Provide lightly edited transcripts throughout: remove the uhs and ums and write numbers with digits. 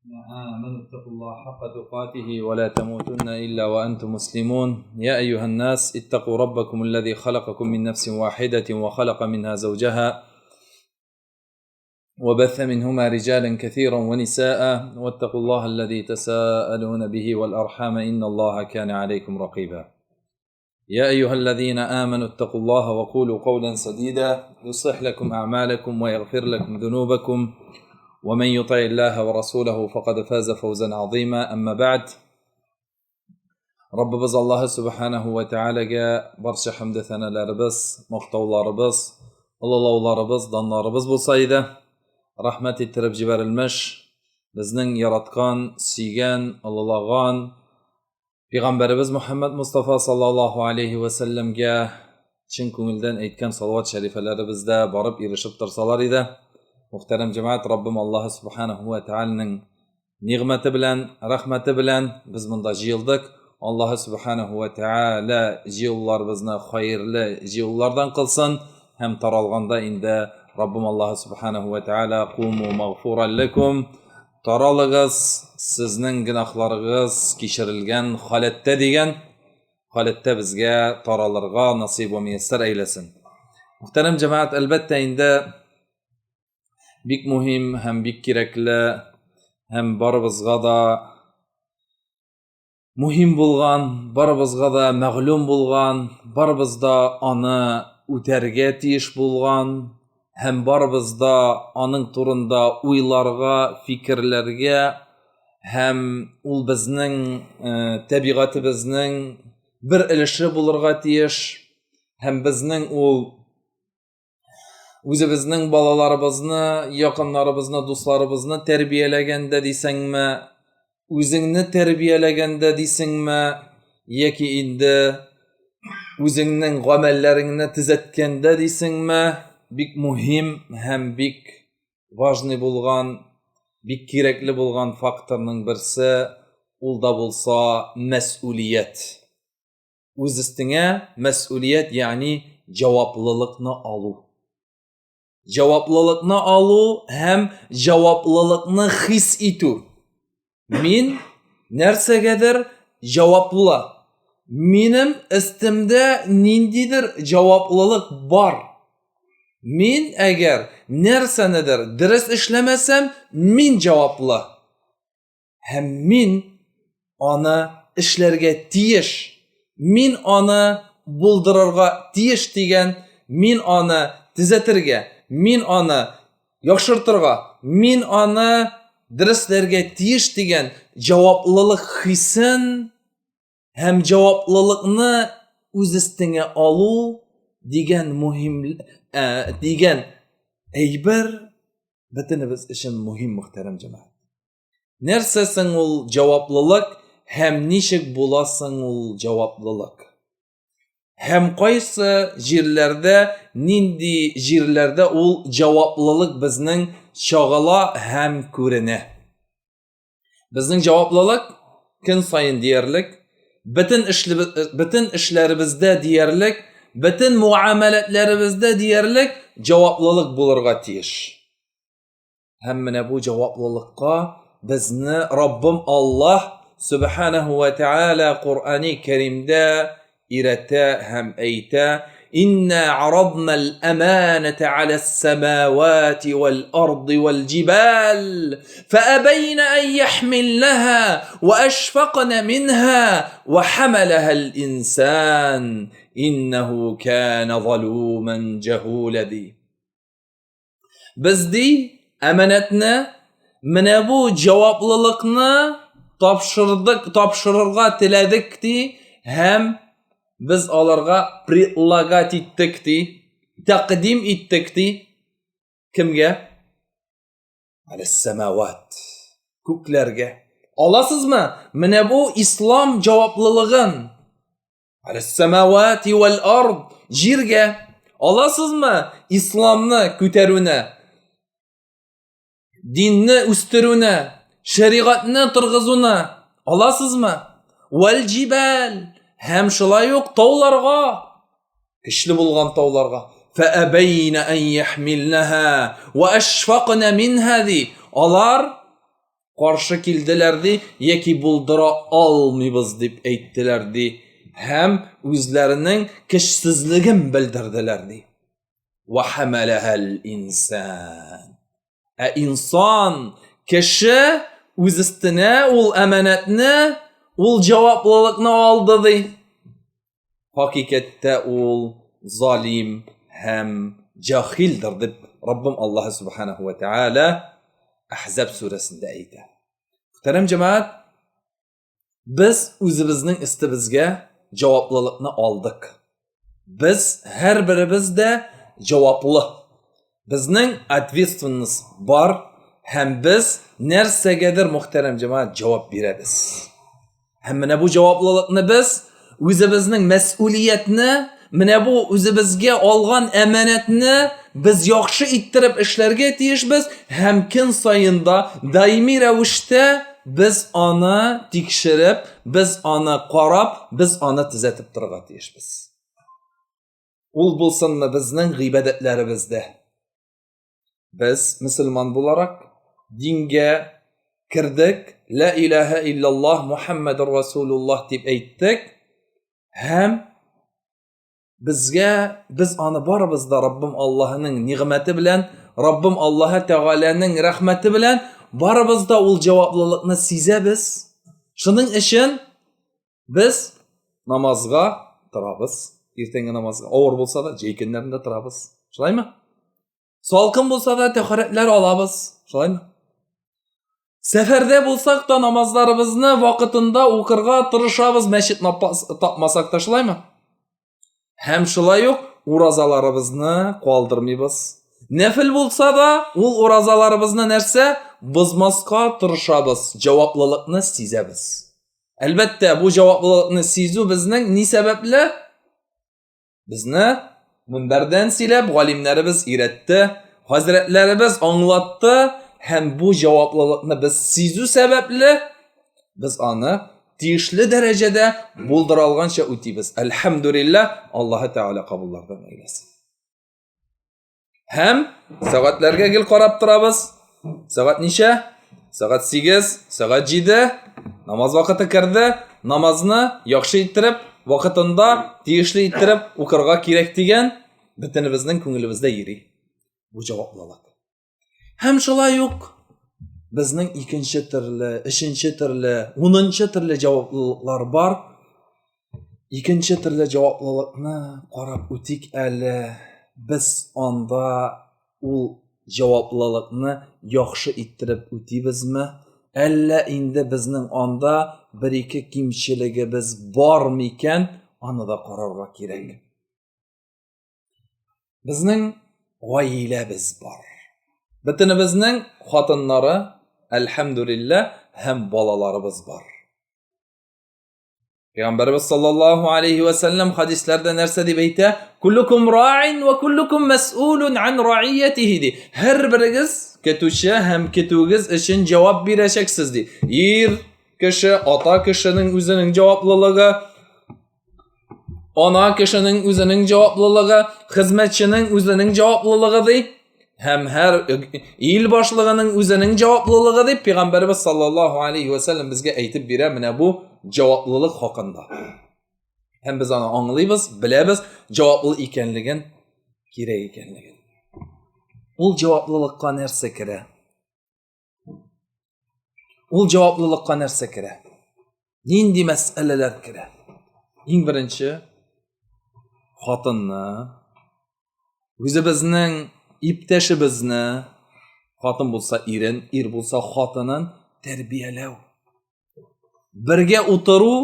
آمنوا اتقوا الله حق تقاته ولا تموتن إلا وأنتم مسلمون. يا أيها الناس اتقوا ربكم الذي خلقكم من نفس واحدة وخلق منها زوجها وبث منهما رجالا كثيرا ونساء واتقوا الله الذي تساءلون به والأرحام إن الله كان عليكم رقيبا. يا أيها الذين آمنوا اتقوا الله وقولوا قولا سديدا يصلح لكم أعمالكم ويغفر لكم ذنوبكم ومن يطع الله ورسوله فقد فاز فوزا عظيما. أما بعد، Rabbimiz Allah subhanahu wa ta'alaga barcha hamd sanalarimiz, maqtovlarimiz, ulug'lovlarimiz, donlarimiz bo'lsa edi. Rahmat ettirib jibarilmish, bizning yaratgan, suygan, ulug'lagan payg'ambarimiz Muhammad Mustafa sallallohu alayhi va sallamga chin ko'ngildan aytgan salovat sharifalarimizda borib erishib tursalar edi. Muhtaram jamoat, Rabbim Allah subhanahu wa ta'alaning ni'mati bilan, rahmati bilan biz bunda jiyildik. Allah subhanahu wa ta'ala jiyillarimizni xayrli jiyillardan qilsin. Ham taralganda endi Rabbim Allah subhanahu wa ta'ala qumu maghfuran lakum, taralığız sizning gunohlaringiz kechirilgan holatda degan holatda bizga taralirga nasib va muyassar aylasin. Muhtaram jamoat, albatta endi bik muhim ham bik kerakli ham baribizga da muhim bo'lgan, baribizga da ma'lum bo'lgan, baribizda uni o'targa tiyish bo'lgan, ham baribizda uning turunda o'ylarga, fikrlarga, ham ul bizning tabiatimizning bir ilishi bo'lirga tiyish, ham bizning ul o'zimizning bolalarimizni, yaqinlarimizni, do'stlarimizni tarbiyalaganda desangmi, o'zingni tarbiyalaganda desangmi, yoki endi o'zingning amallaringni tuzatganda desangmi, bik muhim ham bik важный bo'lgan, bik kerakli bo'lgan faktorning birisi ulda bo'lsa mas'uliyat. O'z ustingga mas'uliyat, ya'ni javoblilikni olu. Javoblilikni olu ham javoblilikni his etu. Men narsagadir javobli. Menim istimda nindidir javoblilik bor. Men agar narsanidir durust ishlamasam, men javobli. Ham men ona ishlarga tiyish, men ona bo'ldirarga tiyish degan, men ona tuzatirga, men ona yaxshirtirga, men ona durustlarga tiyish degan javoblilik hisin ham javoblilikni o'z ustingga olu degan muhim degan aybar bitinimiz ishim muhim. Muhtaram jamoat, narsasing ul javoblilik, ham nechik bo'lasing ul javoblilik, ham qaysi yerlarda, nindi yerlarda ul javoblilik bizning chog'ala ham ko'rine. Bizning javoblilik kun sayin deyarlik, bütün ishlarimizda deyarlik, bütün muomalatlarimizda deyarlik javoblilik bo'lirga tiyish. Ham mana bu javoblilikqa bizni Rabbim Allah subhanahu wa ta'ala Qur'oni Karimda irata ham ayta: إنا عرضنا الأمانة على السماوات والأرض والجبال فأبين أن يحملنها وأشفقن منها وحملها الإنسان إنه كان ظلوما جهولا. Bizdi amanatni mana bu javoblilikni topshirishga tiladikdi, ham biz ularga predlagat etdikdi, taqdim etdikdi. Kimga? Alas-samawat, ko'klarga. Olasizmi? Mana bu islom javoblig'in. Alas-samawati wal ard, yerga. Olasizmi? Islomni ko'taruvni, dinni o'stiruvni, shariatni turg'izuvni. Olasizmi? Wal jibal, ham shulay yo'q tog'larga, kuchli bo'lgan tog'larga. Fa abayna an yahmilnaha wa ashfaqna minha. Ular qarşı kildiler di, yeki buldura almıyız dip eyttiler di. Hem özlerinin kişsizligin bildirdiler di. Ve hamalahal insan. İnsan kişi öz üstüne ol emanetini, ol cevaplılıkını aldı di. Hakikatte ol zalim hem cahildir dip Rabbim Allah Subhanahu ve Teala Ahzab suresinde aytdi. Muhterem cemaat, biz özümüzning istibizga javoblılıkni aldık. Biz her birimizde javobli. Bizning ответственность bor, hem biz narsagedir muhterem cemaat javob beramiz. Hem mana bu javoblılıkni biz özümüzning mas'uliyatni, mana bu o'zimizga olgan amanatni biz yaxshi ittirib ishlarga tiyishmiz. Hem kun sayında doimiy ravishda biz ona tekshirib, biz ona qarab, biz ona tuzatib turga tiyishmiz. Ul bo'lsinmi bizning g'ibodatlarimizda. Biz musulmon bo'larak dinga kirdik, la ilaha illalloh Muhammadur Rasululloh deb aytdik. Hem bizga biz onu baribizda Rabbim Allah'ning ni'mati bilan, Rabbim Allah Teala'ning rahmati bilan baribizda ul javoblılıkni sezamiz. Shuning uchun biz namozga turamiz. Ertangi namozga og'ir bo'lsa-da, jeykinlarida turamiz. Shulaymi? Salqin bo'lsa-da tahoratlar olamiz. Shulaymi? Safarda bo'lsak da namozlarimizni vaqtida o'qirga tirishamiz, masjid topmasak da shulaymi? Hem şulay yok, urazalarımızı qoldirmaymiz. Nafil bo'lsa da, ul urazalarımızı nerse buzmasqa tirishamiz, javoblılıkni sezamiz. Albatta bu javoblılıkni sezu bizning ne sababli? Bizni munbardan silab g'olimlarimiz iratdi, hazratlarimiz anglatdi. Hem bu javoblılıkni biz sezu sababli biz onu tiyishli derecede bulduralgancha o'tiymiz. Elhamdülillah, Allah Teala qabullardan eylesin. Hem soatlarga gel qarab turamiz. Soat necha? Soat 8, soat 7. Namoz vaqti kirdi. Namozni yaxshi ittirib, vaqtida tiyishli ittirib o'qirga kerak degan bitinimizning ko'nglimizda yeri. Bu javoblılık. Hem shulay yo'q. Bizning ikinchi turli, uchinchi turli, 10-chi turli javoblar bor. Ikinchi turli javoblılıkni qarab o'tik ali. Biz onda u javoblılıkni yaxshi ittirib o'tibizmi? Alla endi bizning onda bir-iki kimchiligimiz bormikan, anida qarorga kerak. Bizning oilamiz bor. Bitinimizning xotinlari elhamdülillah hem balalarımız var. Peygamberimiz sallallahu aleyhi ve sellem hadislerde nerse deb aytdi, kullukum ra'in ve kullukum mas'ulun an ra'iyatihi di. Her birigiz ketuvchi hem ketugiz için cevap bereceksiniz di. Kishi, ota kishining o'zining javobliligi, ona kishining o'zining javobliligi, xizmatchining o'zining javobliligi di. Hem her il başlığının özünün cavaplılığı deyip Peygamberimiz sallallahu aleyhi ve sellem bizge aytib bire mine bu cavaplılık hakkında. Hem biz onu anlayız, bilemiz cavaplı ikenligin, gerek ikenligin. Ul cavaplılıkka nerse kire? Ul cavaplılıkka nerse kire? Nindi meseleler kire? En birinci, xotonni, o'zimizning iptashimizni, xotin bo'lsa erin, er bo'lsa xotinin tarbiyalaw. Birga o'tiruv,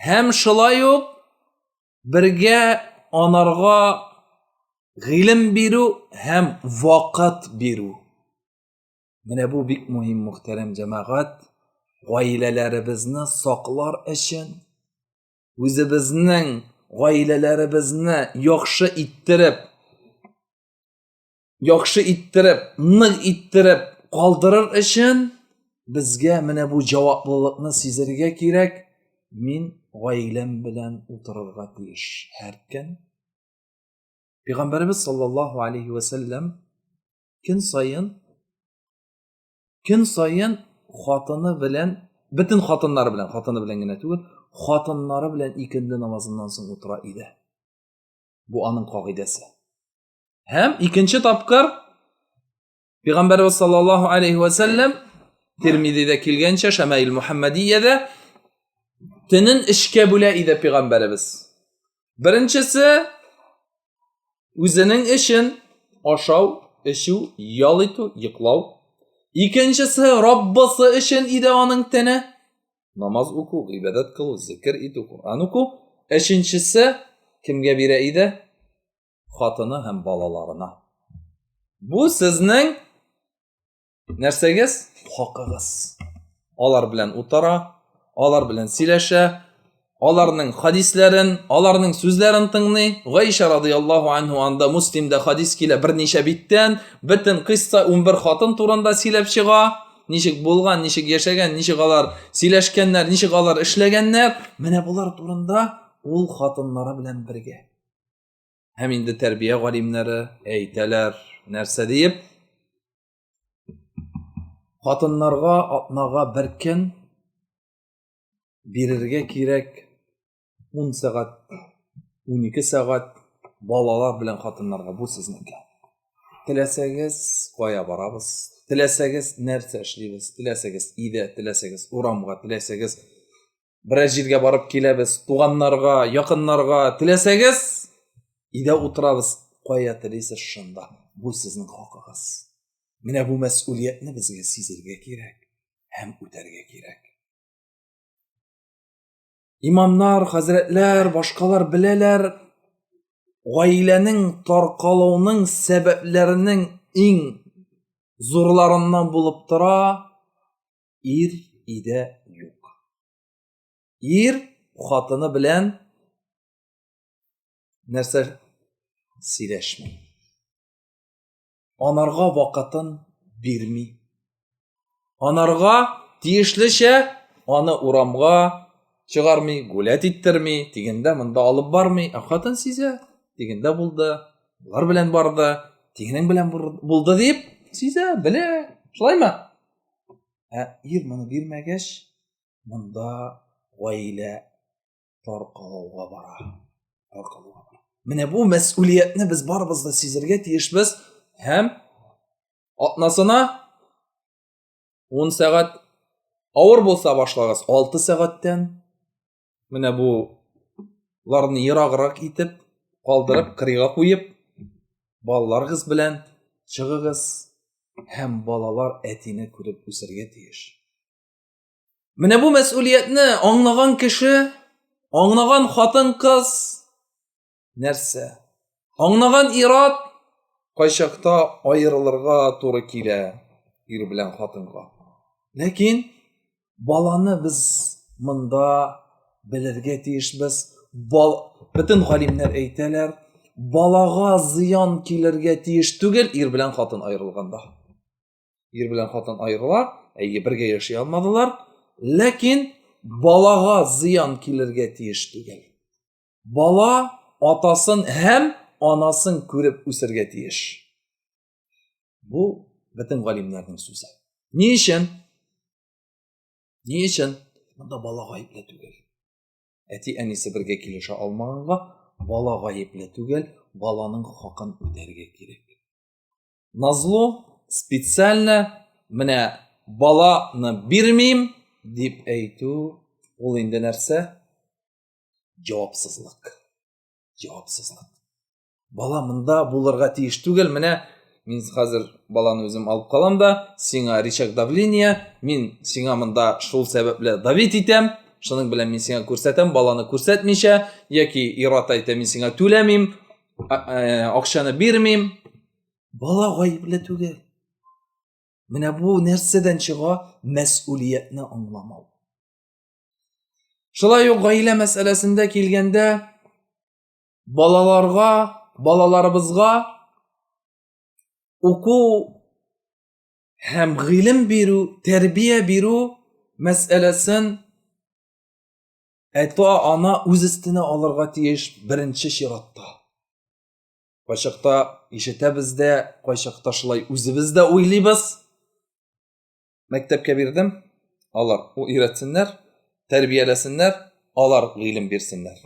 hem shulay yo'q, birga onarga g'ilim beruv, hem vaqt beruv. Mana bu bek muhim muhtaram jamoat. Oilalarimizni saqlar uchun, o'zimizning oilalarimizni yaxshi ittirib, nig ittirib qoldirir uchun bizga mana bu javoblılıkni sezirga kerak. Men oilam bilan o'tirishga tegish. Har kun Peygamberimiz sallallohu alayhi ve sellem kun sayin хатыны белән, бөтен хатыннары белән, хатыны белән генә түгел, хатыннары белән икенде намазыннан соң утыра иде. Бу аның кагыйдәсе. Һәм икенче тапкыр Пәйгамбәрбез саллаллаһу алейхи ва сәлләм Тирмизидә килгәнчә Шамаил Мухаммадиядә төнен эшкә бүлә иде Пәйгамбәрбез. Беренчесе үзенең эшен ашау, эчү, ял итү, йоклау. Икенчесе Раббысы өчен иде аның тәне. Намаз уку, ибадат кылу, зикр итү, Кур'ан уку. Өченчесе кемгә бирә иде? Хатыны һәм балаларына. Бу сезнең нәрсәгез? Хакыгыз. Алар белән утыра, алар белән сөйләшә, аларның хадисләрен, аларның сүзләрен тыңлый. Гайша радиллаһу анһу анда Муслимдә хадис килә берничә биттән, бөтен кысса 11 хатын турында сөйләп чыга. Ничек булган, ничек яшәгән, ничек алар сөйләшкәннәр, ничек алар эшләгәннәр. Менә булар турында ул хатыннары белән бергә. Һәм инде тәрбия галимнәре әйтәләр, нәрсә диеп? Хатыннарга атнага бер көн бирергә кирәк 10 сәгать, 12 сәгать балалар белән хатыннарга. Бу сезнеке. Теләсәгез кая барабыз? Теләсәгез нәрсә эшлибез? Теләсәгез өйдә, теләсәгез урамга, теләсәгез берәр җиргә барып киләбез, туганнарга, якыннарга, теләсәгез өйдә утырабыз. Кая телисез шунда. Бу сезнең хакыгыз. Менә бу мәс'улиятне безгә сизергә кирәк һәм үтәргә кирәк. Имамнар, хәзрәтләр, башкалар беләләр, гаиләнең таркалуының сәбәпләренең иң зурларыннан булып тора ир өйдә юк. Ир хатыны белән нәрсә сөйләшми. Анарга вакытын бирми. Анарга тиешлечә аны урамга чыгармый, гулят иттерми, тигендә монда алып бармый. Хатын сизә, тигендә булды, булар белән барды, тигенең белән булды дип сизә, белә. Шулаймы? Ир моны бирмәгәч, монда гаилә таркалуга бара. Менә бу мәс'улиятне без барыбыз да сизергә тиешбез. Һәм атнасына 10 сәгать авыр булса башлагыз 6 сәгатьтән менә бу ларны ераграк итеп калдырып кырыйга куеп балаларыгыз белән чыгыгыз һәм балалар әтине күреп үсәргә тиеш. Менә бу мәс'улиятне аңлаган кеше, аңлаган хатын-кыз нәрсә? Аңлаган ират кайчакта аерылырга туры килә ир белән хатынга. Ләкин баланы без монда белергә тиешбез. Бөтен галимнәр әйтәләр, балага зыян килергә тиеш түгел ир белән хатын аерылганда. Ир белән хатын аерыла, бергә яши алмадылар, ләкин балага зыян килергә тиеш түгел. Бала атасын һәм анасын күреп үсәргә тиеш. Бу бөтен галимнәрнең сүзе. Ни өчен? Ни өчен? Монда бала гаепле түгел. Әти әнисе бергә килешә алмаганга, бала гаепле түгел, баланың хакын үтәргә кирәк. Назлу специально менә баланы бирмим дип әйтү, ул инде нәрсә? Җавапсызлык. Җавапсызлык. Бала монда булырга тиеш түгел. Менә мин хәзер баланы үзем алып калам да, сиңа рычаг давления, мин сиңа монда шул сәбәпле давит итәм, шуның белән мин сиңа күрсәтәм, баланы күрсәтмичә, яки ират әйтә, мин сиңа түләмим, акчаны бирмим. Бала гаепле түгел. Менә бу нәрсәдән чыга? Мәс'улиятне аңламау. Шулай ук гаилә мәсьәләсендә килгәндә балаларыбызга уку һәм гыйлем бирү, тәрбия бирү мәсьәләсен ата-ана үз өстенә алырга тиеш беренче чиратта. Кайчакта ишетәбез дә, кайчакта шулай үзебез дә уйлыйбыз. Мәктәпкә бирдем. Алар өйрәтсеннәр, тәрбияләсеннәр, алар гыйлем бирсеннәр.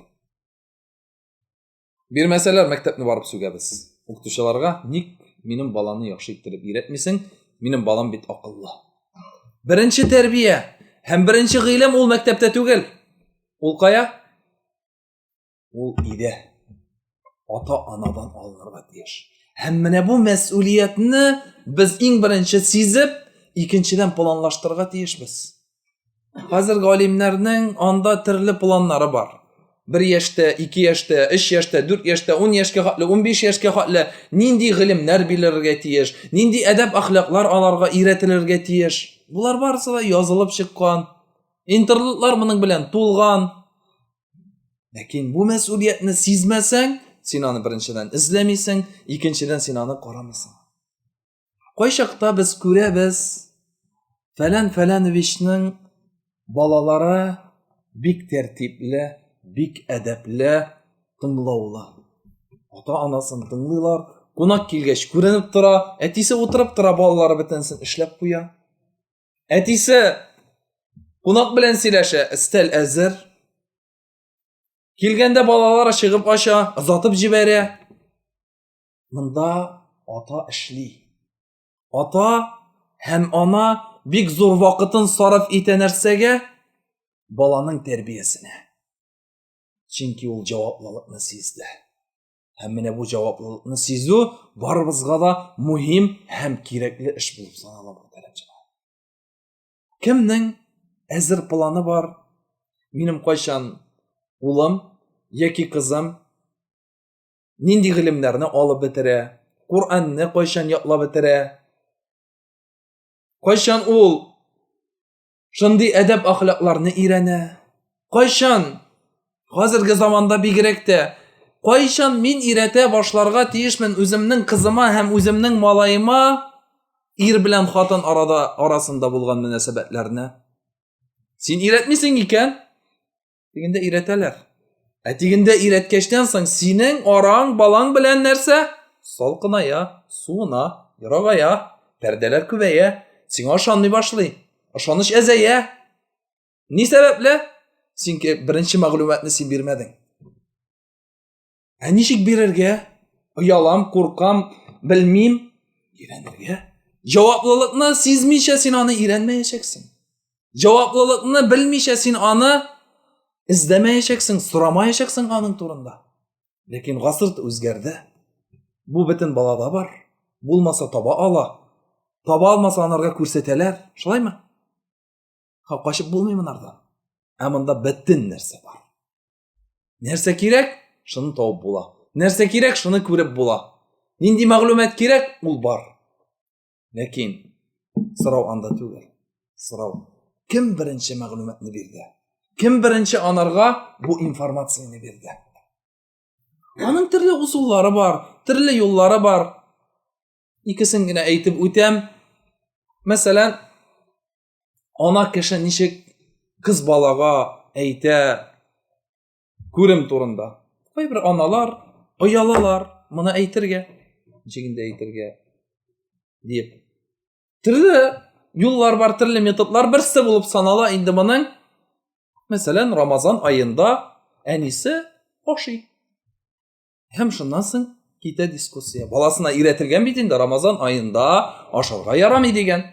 Бирмәсәләр, мәктәпне барып сүгәбез. Укытучыларга, ник минем баланы яхшы иттереп өйрәтмисең? Минем балам бит акыллы. Беренче тәрбия һәм беренче гыйлем ул мәктәптә түгел. Ул кая? Ул өйдә. Ата-анадан алынырга тиеш. Һәм менә бу мәс'улиятне без иң беренче сизеп, икенчедән планлаштырырга тиешбез. Хәзер галимнәрнең анда төрле планнары бар. 1 яшьтә, 2 яшьтә, 3 яшьтә, 4 яшьтә, 10 яшькә хатлы, 15 яшькә хатлы нинди гыйлемнәр бирергә тиеш, нинди әдәп әхлаклар аларга өйрәтелергә тиеш. Булар барысы да язылып чыккан. Интернетлар моның белән тулган. Ләкин бу мәс'улиятне сизмәсәң, син аны беренчедән эзләмисең, икенчедән син аны карамыйсың. Кайчакта без күрәбез, Фәләновичнең балалары бик тәртипле, бик әдәпле, тыңлаулы. Ата-анасын тыңлыйлар, кунак килгәч күренеп тора, әтисе утырып тора, балалары бөтенсен эшләп куя. Әтисе кунак белән сөйләшә, өстәл әзер. Килгәндә балалары чыгып ача, озатып җибәрә. Монда ата эшли. Ата һәм ана бик зур вакытын сарыф итә нәрсәгә? Баланың тәрбиясенә. Чөнки ул җаваплылыкны сизде. Һәм менә бу җаваплылыкны сизү барыбызга да мөһим һәм кирәкле эш булып санала бу тәрәҗәдә. Кемнең әзер планы бар? Минем кайчан улым яки кызым нинди гыйлемнәрне алып бетерә? Куранны кайчан ятлап бетерә? Кайчан ул шундый әдәп әхлакларны өйрәнә? Кайчан хәзерге заманда бигрәк тә кайчан мин өйрәтә башларга тиешмен үземнең кызыма һәм үземнең малаема ир белән хатын арасында булган мөнәсәбәтләрне? Син өйрәтмисең икән? Тигендә өйрәтәләр. Тигендә өйрәткәчтән соң синең араң балаң белән нәрсә? Салкыная, суына, ярагая, пәрдәләр күбәя. Сиңа ышанмый башлый. Ышаныч әзәя. Ни сәбәпле? Син беренче мәгълүматны син бирмәдең. Ничек бирергә? Уялам, куркам, белмим. Өйрәнергә. Җаваплылыкны сизмичә син аны өйрәнмәячәксең. Җаваплылыкны белмичә син аны эзләмәячәксең, сорамаячәксең аның турында. Ләкин гасыр үзгәрде. Бу бөтен балада бар. Булмаса таба ала. Таба алмаса анарга күрсәтәләр. Шулаймы? Качып булмый монардан. Монда бөтен нәрсә бар. Нәрсә кирәк? Шуны табып була. Нәрсә кирәк? Шуны күреп була. Нинди мәгълүмат кирәк? Ул бар. Ләкин сорау анда түгел. Сорау. Кем беренче мәгълүматны бирде? Кем беренче анарга бу информацияны бирде? Аның төрле усуллары бар, төрле юллары бар. Икесен генә әйтеп үтәм. Мәсәлән, ана кеше ничек кыз балага әйтә күрем турында. Кайбер аналар оялалар моны әйтергә, ничегендә әйтергә дип. Төрле юллар бар, төрле методлар. Берсе булып санала инде моның. Мәсәлән, Рамазан айында әнисе ашый. Һәм шуннан соң китә дискуссия. Баласына өйрәтелгән бит инде Рамазан айында ашарга ярамый дигән.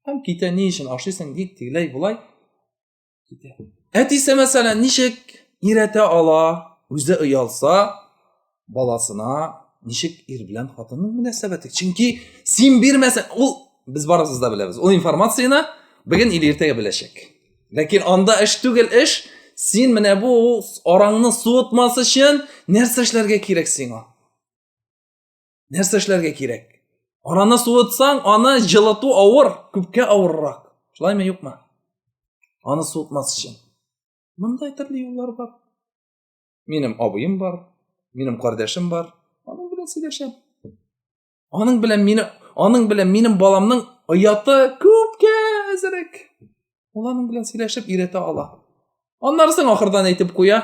Һәм китә ни өчен ашыйсың дип тигеләй булай. Китә. Әтисе мәсәлән ничек өйрәтә ала, үзе уялса, баласына ничек ир белән хатынның мөнәсәбәте. Чөнки син бирмәсәң, ул без барыбыз да беләбез. Ул информацияны бүген или иртәгә беләчәк. Ләкин анда эш түгел эш. Син менә бу араңны суытмас өчен нәрсә эшләргә кирәк сиңа? Нәрсә эшләргә кирәк? Араны суытсаң, аны җылыту авыр, күпкә авыррак. Шулаймы, юкмы? Аны суытмас өчен. Мондай төрле юллар бар. Минем абыем бар, минем кардәшем бар. Аның белән сөйләшәм. Аның белән минем баламның ояты күпкә әзрәк. Ул аның белән сөйләшеп өйрәтә ала. Аннарсын ахырдан әйтеп куя.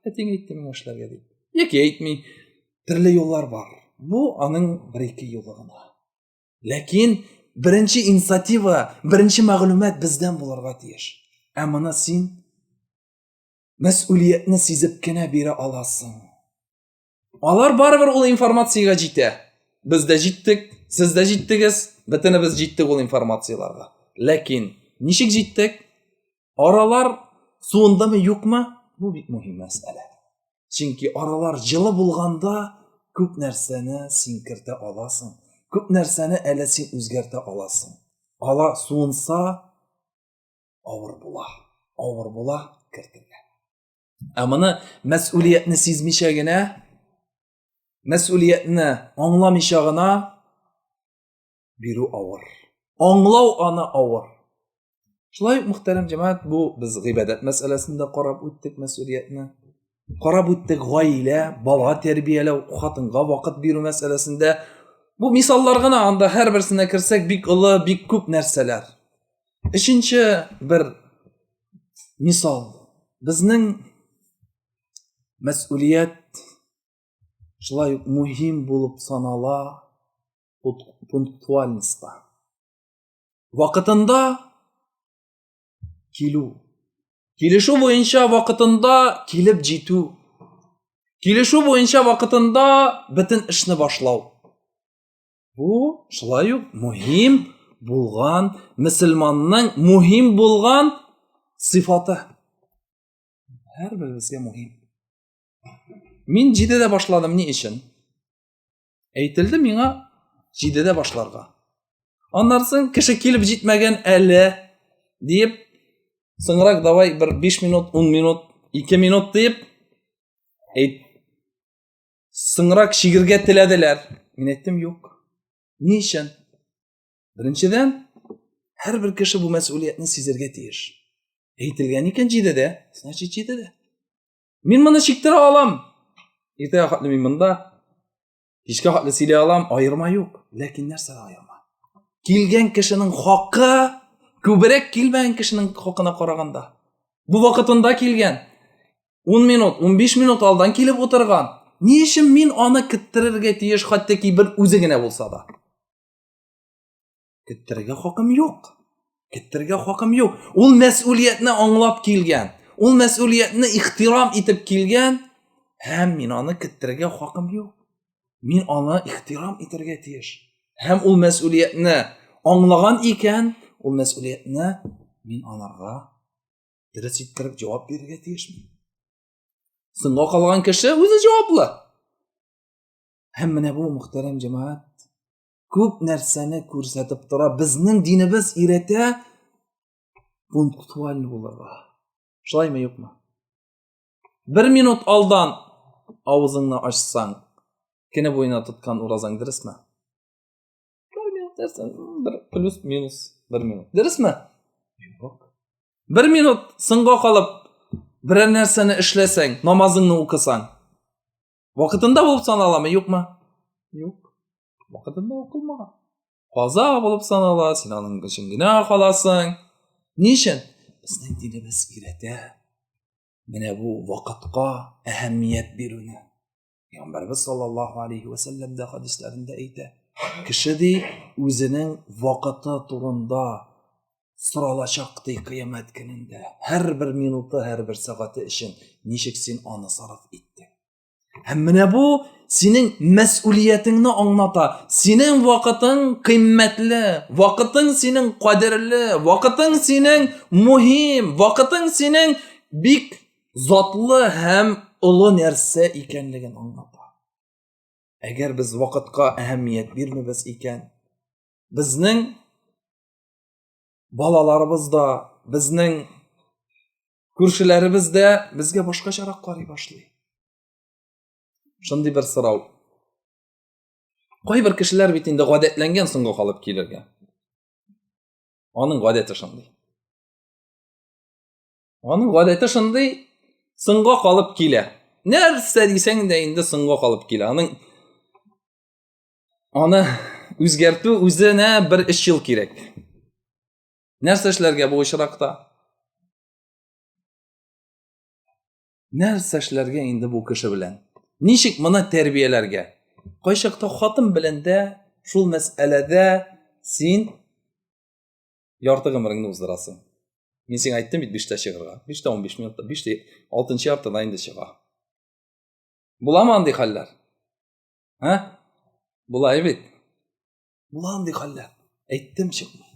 Әтең әйтте миңа эшләргә дип. Яки әйтми. Төрле юллар бар. Бу аның 1-2 юлы гына. Ләкин birinchi inisiativa, birinchi ma'lumot bizdan bo'larga tiyиш. Ammo sen mas'uliyatni sezibgina bera olasan. Ular baribir ol informatsiyaga yetdi. Bizda yetdik, sizda yetdingiz, bitini biz yetdik ol informatsiyalarga. Lekin nishik yetdik? Aralar suvundami yo'qmi? Bu bir muhim masala. Chunki aralar jili bo'lganda ko'p narsani sen kirta olasan. Ko'p narsani ala sen o'zgarta olasan. Ala suvinsa og'ir bo'la kirtilgan. Ammo mas'uliyatni sezmishagina, mas'uliyatni anglamishagina biru og'ir. Anglav ana og'ir. Shulay muhtaram jamoat, bu biz g'ibodat masalasida qarab o'tdik mas'uliyatni. Qarab o'tdik oila, bola tarbiyalash, xotinga vaqt beru masalasida. Bu misollarga anda har birisine kirsak bik ko'p narsalar. Uchinchi bir misol. Bizning mas'uliyat shulay muhim bo'lib sanala punktualnostda. Vaqtida kelishu bo'yicha vaqtida kelib jetu. Kelishu bo'yicha vaqtida bitin ishni boshlaw. Bu shulay muhim bo'lgan musulmonning muhim bo'lgan sifati. Har birimizga muhim. Men jidada boshladim ne için? Aytildi menga jidada boshlarga. Ondan so'ng kishi kelib jetmagan ali deb so'ngroq davay bir 5 minut, 10 minut, 2 minut deb so'ngroq shigirga tiladilar. Men aytdim yo'q. Ne için? Birinchidan har bir kishi bu mas'uliyatni sezirga tegish. Aytilgan ekan jidada, значит jidada. Men buni chektira olam. Ertaga xatli men bunda kechga xatli silay olam, ayirma yo'q. Lekin narsa ayirma. Kelgan kishining haqqi ko'proq kelmagan kishining haqqına qaraganda. Bu vaqtida kelgan 10 minut, 15 minut oldin kelib o'tirgan. Ne için men ona kittirerga tegish hattoki bir o'zigina bo'lsa da. Kittirga haqqim yo'q. Kittirga haqqim yo'q. Ul mas'uliyatni anglab kelgan. Ul mas'uliyatni ihtirom etib kelgan. Ham men ona kittirga haqqim yo'q. Men ona ihtirom etirga tegish. Ham ul mas'uliyatni anglagan ekan, ul mas'uliyatni men onaga direct ettirib javob berga tegishman. Singa qolgan kishi o'zi javobli. Ham mana bu muhtaram jamoat ko'p narsani ko'rsatib tura. Bizning dinimiz irata punktual bo'larga. Shunaymi yo'qmi? 1 minut oldin og'zingni ochsang, kini bo'yna tutgan urazang dirasmi? 1 minut dersan, plus minus 1 minut. Dirasmi? Yo'q. 1 minut singa qolib bir narsani ishlasang, namozingni o'qisang, vaqtida bo'lib sanalami, yo'qmi? Yo'q. Vaqtida o'qilmagan. Qazo bo'lib sanala, sen uning ishingina qolasang. Nishin? Bizning dinimiz irata. Mana bu vaqtga ahamiyat beruni. Payg'ambarimiz sollallohu alayhi va sallamda hadislarida aytdi. Kishidi o'zining vaqti turunda sıralacaqdı qiyomat kunida. Har bir minuti, har bir soati ishin nishik sen ona sarf etdi. Mana bu sening mas'uliyatingni anglata. Sening vaqting qimmatli, vaqting sening qadrli, vaqting sening muhim, vaqting sening bik zotli ham ulug' narsa ekanligini anglata. Agar biz vaqtga ahamiyat bermaymiz ekan, bizning balalarımızda, bizning ko'rshilarimizda bizga boshqacharoq qaray boshlaydi. Shunday bir so'rov. Qo'y bir kishilar bitinda odatlangan singa qolib kelirgan. Onun odati shunday. Onun odati shunday singa qolib kela. Narsa desang da endi singa qolib kela. Ona o'zgartib o'zina bir 3 yil kerak. Narsa ishlarga bu ishroqda. Narsa ishlarga endi bu kishi bilan. Nishik mana tarbiyalarga. Qo'shiqda xotin bilanda shul masalada sen ярты гомереңне уздырасың. Мин сиңа әйттем бит 5 тә чыгарга. 5 тә 15 минутта, 5 тә 6-нчы яртыда инде чыга. Буламы андый хәлләр? Булай бит. Була андый хәлләр. Әйттем чыкмый.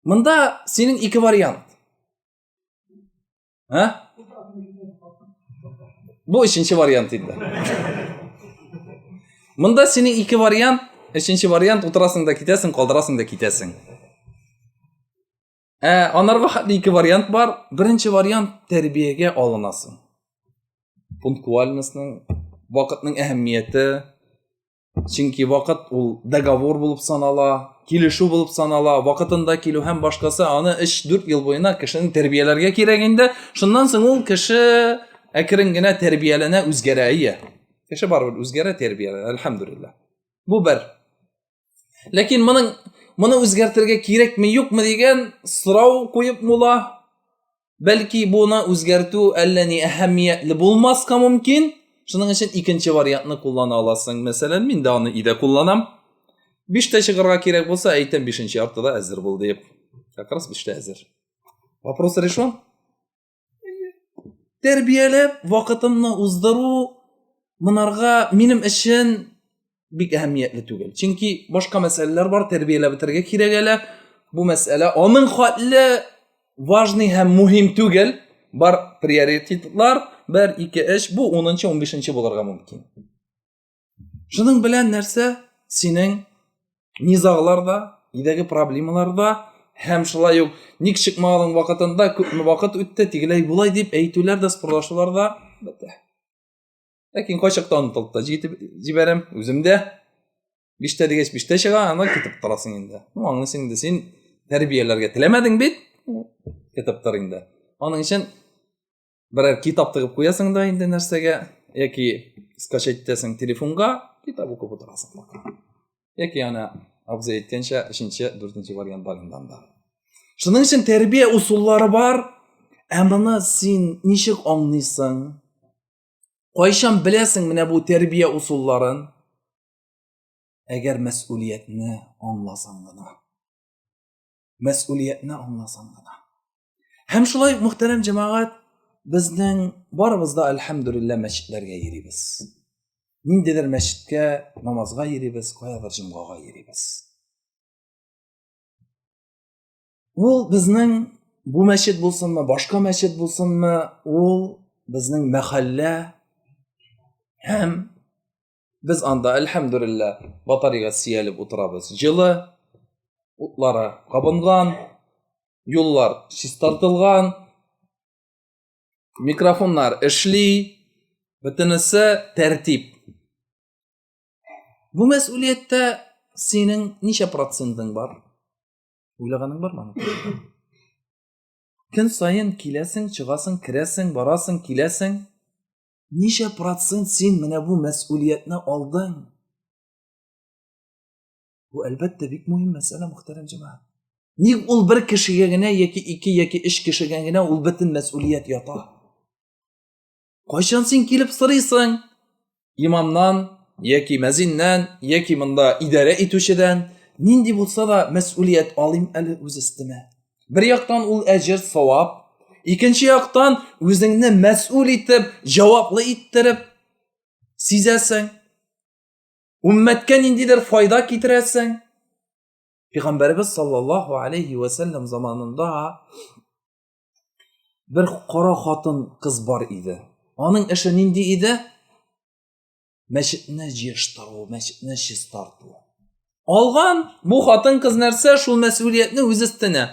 Монда синең ике вариант. Бу өченче вариант инде. Монда синең ике вариант, өченче вариант утырасың да китәсең, калдырасың да китәсең. Анарга хәтле ике вариант бар. Беренче вариант тәрбиягә алынасың. Пунктуальностьның, вакытның әһәмияте. Чөнки вакыт ул договор булып санала, килешү булып санала, вакытында килү һәм башкасы аны 3-4 ел буена кешене тәрбияләргә кирәк инде. Шуннан соң ул кеше әкрен генә тәрбияләнә, үзгәрә. Кеше барыбер үзгәрә, тәрбияләнә, әлхәмдүлиллаһ. Бу бер. Ләкин моны үзгәртергә кирәкме, юкмы дигән сорау куеп була. Бәлки буны үзгәртү әллә ни әһәмиятле булмаска мөмкин. Шуның өчен икенче вариантны куллана аласың. Мәсәлән, мин дә аны идә кулланам. 5 тә чыгарга кирәк булса, әйтәм 5-нче яртыда әзер бул дип. Как раз 5 тә әзер. Вопрос решен. Тәрбияләп, вакытымны уздыру монарга минем өчен бик әһәмиятле түгел. Чөнки башка мәсьәләләр бар, тәрбияләп бетерергә кирәк әле. Бу мәсьәлә аның хәтле важный һәм мөһим түгел. Бар приоритетлар, 1-2 эш, бу 10-нчы, 15-нче булырга мөмкин. Шуның белән нәрсә? Синең низагларда, идәге проблемаларда һәм шулай ук ник чыкмаган вакытында күпме вакыт үтте, тигеләй булай дип әйтүләр дә, спорлашуларда бетә. Ләкин кайчакта онытылып та җибәрәм үземдә. 5 тә дигәч 5 тә чыга, аны китеп торасың инде. Аңлыйсың инде, син тәрбияләргә теләмәдең бит? Китеп тор инде. Аның өчен берәр китап тыгып куясың да инде нәрсәгә, яки скачать итәсең телефонга, китап укып утырасың. Яки аны абзый әйткәнчә 3-нче, 4-нче вариант бар инде анда. Шуның өчен тәрбия усуллары бар. Моны син ничек аңлыйсың? Кайчан беләсең менә бу тәрбия усулларын? Әгәр мәс'улиятне аңласаң гына. Мәс'улиятне аңласаң гына. Һәм шулай мөхтәрәм җәмәгать, безнең барыбызда әлхәмдүлиллаһ мәчетләргә йөрибез. Ниндидер мәчеткә, намазга йөрибез, каядыр җомгага йөрибез. Ул безнең бу мәчет булсынмы, башка мәчет булсынмы, ул безнең мәхәллә һәм без анда әлхәмдүлиллаһ батареяга сөялеп утырабыз. Җылы, утлары кабынган, юллар чистартылган, микрофоннар эшли, бөтенесе тәртип. Бу мәс'улияттә синең ничә процентың бар? Уйлаганың бармы? Көн сайын киләсең, чыгасың, керәсең, барасың, киләсең. Ничә процент син менә бу мәс'улиятне алдың? Бу әлбәттә бик мөһим мәсьәлә, мөхтәрәм җәмәгать. Ник ул бер кешегә генә яки 2 яки 3 кешегә генә ул бөтен мәс'улият ята? Кайчан син килеп сорыйсың? Имамнан, яки мәзиннән, яки монда идарә итүчедән, нинди булса да мәс'улият алыйм әле үз өстемә. Бер яктан ул әҗр, савап, икенче яктан үзеңне мәс'ул итеп, җаваплы иттереп сизәсең. Уммәткә ниндидер файда китерәсең. Пәйгамбәрбез саллаллаһу алейхи ва саллям заманында бер кара хатын кыз бар иде. Аның эше нинди иде? Мәчетне җыештыру, мәчетне чистарту. Алган бу хатын кыз нәрсә? Шул мәс'улиятне үз өстенә.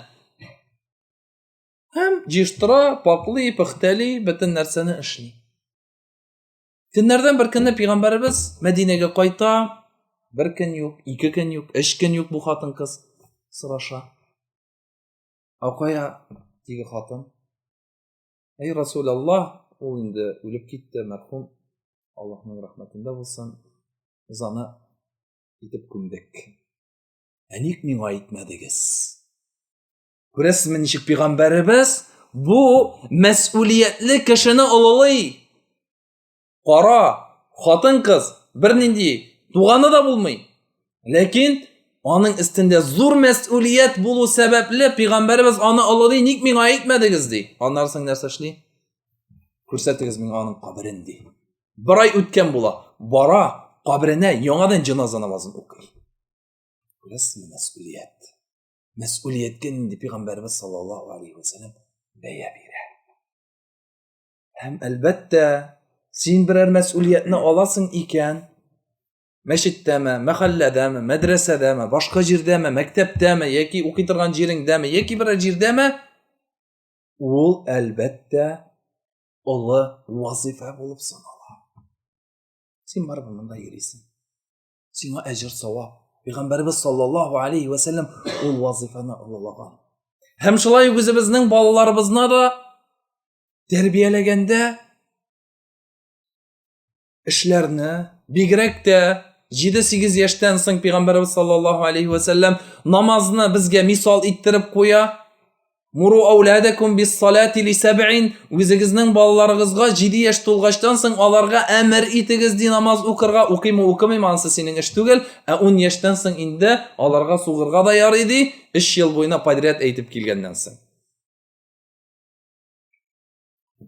Һәм җыештыра, паклый, пөхтәли, бөтен нәрсәне эшли. Көннәрдән бер көнне Пәйгамбәрбез Мәдинәгә кайта. Бер көн юк, 2 көн юк, 3 көн юк бу хатын кыз сораша. Кая теге хатын? Эй Расулаллаһ, ул инде үлеп китте, мәрхүм. Аллаһның рәхмәтендә булсын. Без аны итеп күмдек. Ник миңа әйтмәдегез? Күрәсезме, ничек Пәйгамбәрбез бу мәс'улиятле кешене олылый. Кара, хатын кыз, бер нинди туганы да булмый. Ләкин Onun üstünde zor mesuliyet bulu sebeple Peygamberimiz onu Allah'ı nik min ayetmediniz di. Anlarsın nerse işli? Kürsetigiz min onun kabrin di. Bir ay ötken bula. Bara kabrine yanadan cenaze namazını okuy. Burası mesuliyet. Mesuliyetken indi Peygamberimiz sallallahu aleyhi ve sellem beye bire. Hem elbette sen birer mesuliyetini alasın iken meşitteme, mahalledeme, medresedeme, başka jirdeme, mektepteme, yeki okuyturgan jirindeme, yeki bir jirdeme ol elbette Allah vazife bulup sanala. Sen var bundan yerisin. Sana ecir savab. Peygamberimiz sallallahu aleyhi ve sellem o vazifeni Allah'an. Hem şulay bizimizning balalarımızna da terbiyelegende işlerini bigrek de 7-8 yaştan so'ng Peygamberimiz sallallahu aleyhi ve sellem namazını bizge misal ittirip koya. Muru avladakum bis salati li sab'in. O'zingizning bolalarigizga 7 yosh to'lg'achdan so'ng ularga amr etigiz di namoz o'qirga, o'qiymi o'qimaymi ansa sening ish tugul. 10 yoshdan so'ng endi ularga sug'irga da yar edi. 3 yil bo'yina podrяд aytib kelgandan so'ng.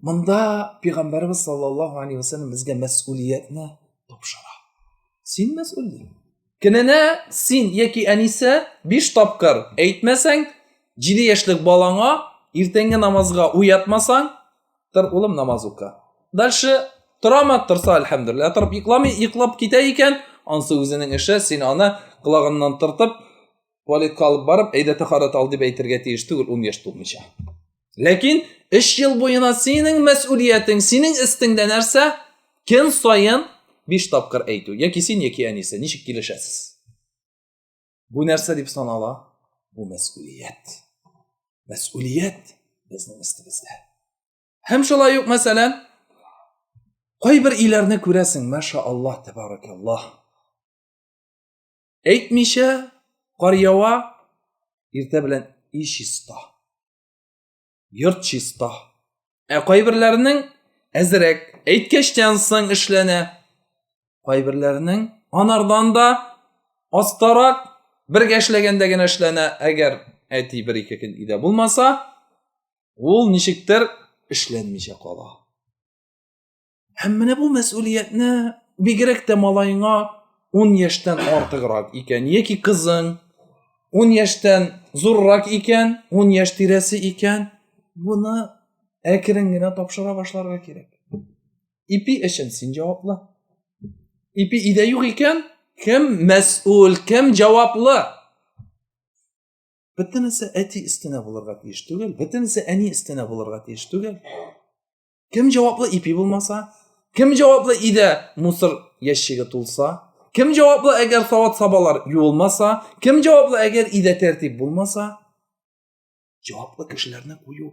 Bunda Peygamberimiz sallallahu aleyhi ve sellem bizga mas'uliyatni topshiradi. Sen mas'ulsan. Kunini sen yoki anisa 5 topqir aytmasang 7 yoshlik balanga ertangi namozga uyatmasang, tur o'lim namoz o'qa. Dalshi turamat tursa alhamdulillah, turib yiqlab ketay ekan, ansa o'zining ishi sen ona qulog'indan turtib, tualetga olib borib, ayda tahorat ol deb aytirga tegish tugul 10 yosh to'lmacha. Lekin 3 yil bo'yina sening mas'uliyating, sening istingda narsa kun sayin 5 topqir aytu. Yoki sen yoki anisa nechik kelishasiz. Bu narsa deb sanala, bu mas'uliyat. Mas'uliyat bizning istimizda. Hem şolay yo'q masalan, qo'y bir uylarni ko'rasing, mashalloh, tabarakalloh. Aytmisha qariyava erta bilan ishista. Yurt chista. Qo'y birlarining azrak aytkashdan so'ng ishlana. Qo'y birlarining anardanda ostaroq birga ishlagandagina ishlana. Agar aytib bir ikki kun ida bo'lmasa, ul nishikdir ishlanmisha qola. Hammana bu mas'uliyatni bigrakda malayinga 10 yoshdan ortiqroq ekan yoki qizing 10 yoshdan zo'rroq ekan, 10 yosh tirasi ekan, buni akringina topshira boshlarga kerak. Ipi ishin sen javobli. Ipi ida yo'q ekan, kim mas'ul, kim javobli? Bitinisi ati istina bo'lirga tegish tugul, bitinisi ani istina bo'lirga tegish tugul. Kim javobli ipi bo'lmasa, kim javobli ida musir yashiga to'lsa, kim javobli agar savat sabolar yuvilmasa, kim javobli agar ida tertib bo'lmasa, javobli kishilarni qo'yu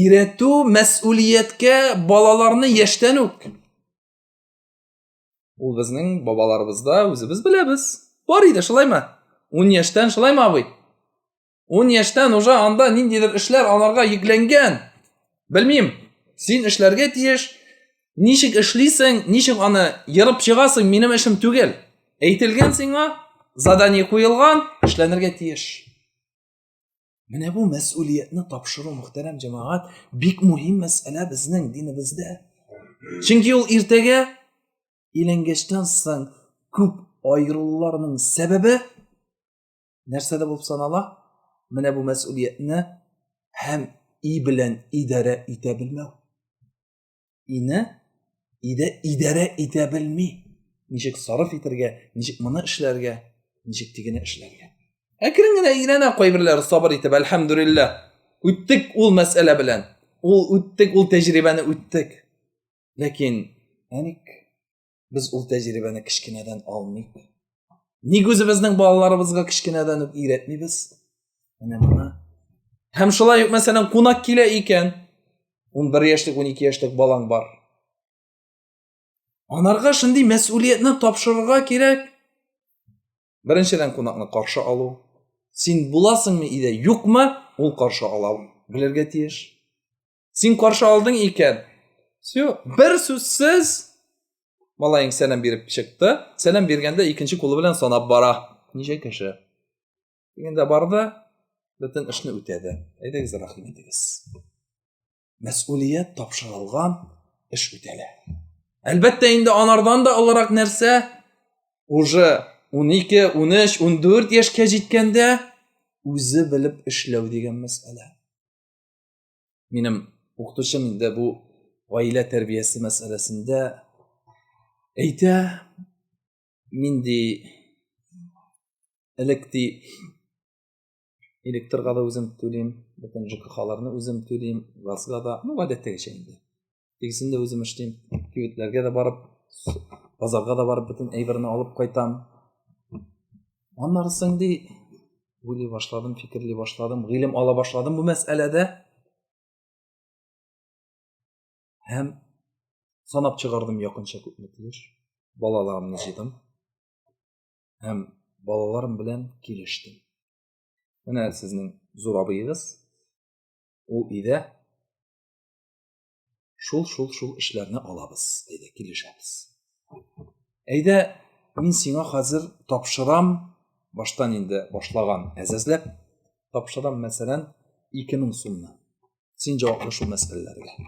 iratu mas'uliyatga bolalarni yoshdan o'q. U bizning bobolarimizda o'zimiz bilamiz. Bor edi, shilaymi? 10 yoshdan shilaymi abi? 10 yoshdan o'sha anda nindidir ishlar onlarga yuklangan. Bilmayim, sen ishlarga tegish, nishik ishlaysan, nishik uni yirib chiqasan, mening ishim tugul. Aytilgan senga, zadaniya qo'yilgan, ishlanirga tegish. Mana bu mas'uliyatni topshiruv muhtaram jamoat, bek muhim masala bizning dinimizda. Chunki u ertaga ilangashdan so'ng ko'p ayriluvlarning sababi narsada bo'lib sanala. Mana bu mas'uliyatni ham bilan idora eta bilmau. idora eta bilmay. Nechik sarf etirga, nechik mana ishlarga, nechik tegina ishlarga. Akringina yana qo'y birlar sabr etib alhamdulillah. O'tdik ul masala bilan. O'tdik ul tajribani o'tdik. Lekin anik biz ul tajribani kichkinadan olmaylik. Nega o'zimizning bolalarimizga kichkinadan o'rgatmaymiz? Mana ham shulay masalan qo'noq kela ekan 11 yoshlik 12 yoshlik bolang bor. Onarga shunday mas'uliyatni topshirishga kerak. Birinchidan qo'noqni qarshi olu. Sen bo'lasingmi ida yo'qmi, ul qarshi olav. Bilirga tegish. Sen qarshi olding ekan. Bir so'zsiz bolang salom berib chiqdi. Salom berganda ikkinchi qo'li bilan sanab bora. Necha kishi? Дегенде барды, бөтен эшне үтәде. Әйдәгез, рәхим итегез. Мәс'улият тапшырылган, эш үтәлә. Әлбәттә инде анардан да олырак нәрсә, уже 12, 13, 14 яшькә җиткәндә үзе белеп эшләү дигән мәсьәлә. Минем укытучым инде бу гаилә тәрбиясе мәсьәләсендә әйтә, минди электрга да үзем түлим, бөтен ЖКХларны үзем түлим, газга да, гадәттәгечә инде. Тегесендә үзем эшлим, кибетләргә дә барып, базарга да барып бөтен әйберне алып кайтам. Аннарысын ди, уйлый башладым, фикерли башладым, гыйлем ала башладым бу мәсьәләдә. Һәм санап чыгардым якынча күпме тиеш. Балаларымны җыйдым. Һәм балаларым белән килештем. Менә сезнең зур абыегыз, ул өйдә шул эшләрне алабыз, әйдә килешәбез. Әйдә, мин сиңа хәзер тапшырам, баштан инде башлаган әзәзләп, тапшырам мәсәлән 2000 сумны. Син җаваплы шул мәсьәләләргә.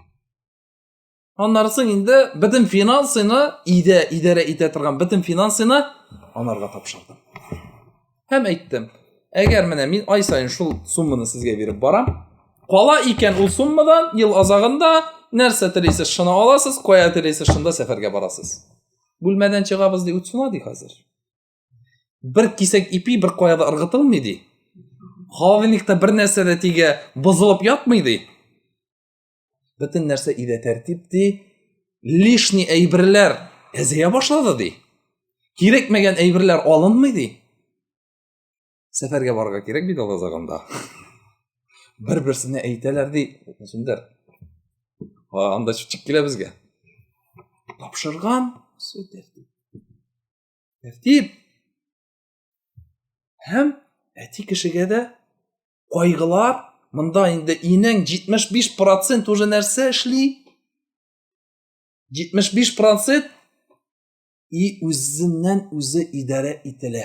Аннарысын инде бөтен финансыны, идарә итә торган бөтен финансыны анарга тапшырдым. Һәм әйттем, әгәр менә мин ай сайын шул сумманы сезгә биреп барам, кала икән ул суммадан ел азагында нәрсә телисез шуны аласыз, кая телисез шунда сәфәргә барасыз. Бүлмәдән чыгабыз ди, утсына ди хәзер. Бер кисәк ипи бер каяда ыргытылмый ди. Халыкта бер нәрсә дә тигә бозылып ятмый ди. Бөтен нәрсә иде тәртип ди. Лишний әйберләр әзәя башлады ди. Кирәкмәгән әйберләр алынмый ди. Сәфәргә барырга кирәк бит алазагында. Бер-берсенә әйтәләр ди, өчендер. Анда чыгып килә безгә. Тапшырган тәртип. Һәм әти кешегә дә кайгылар, монда инде инең 75% уже нәрсә эшли. 75% и үзеннән үзе идарә ителә.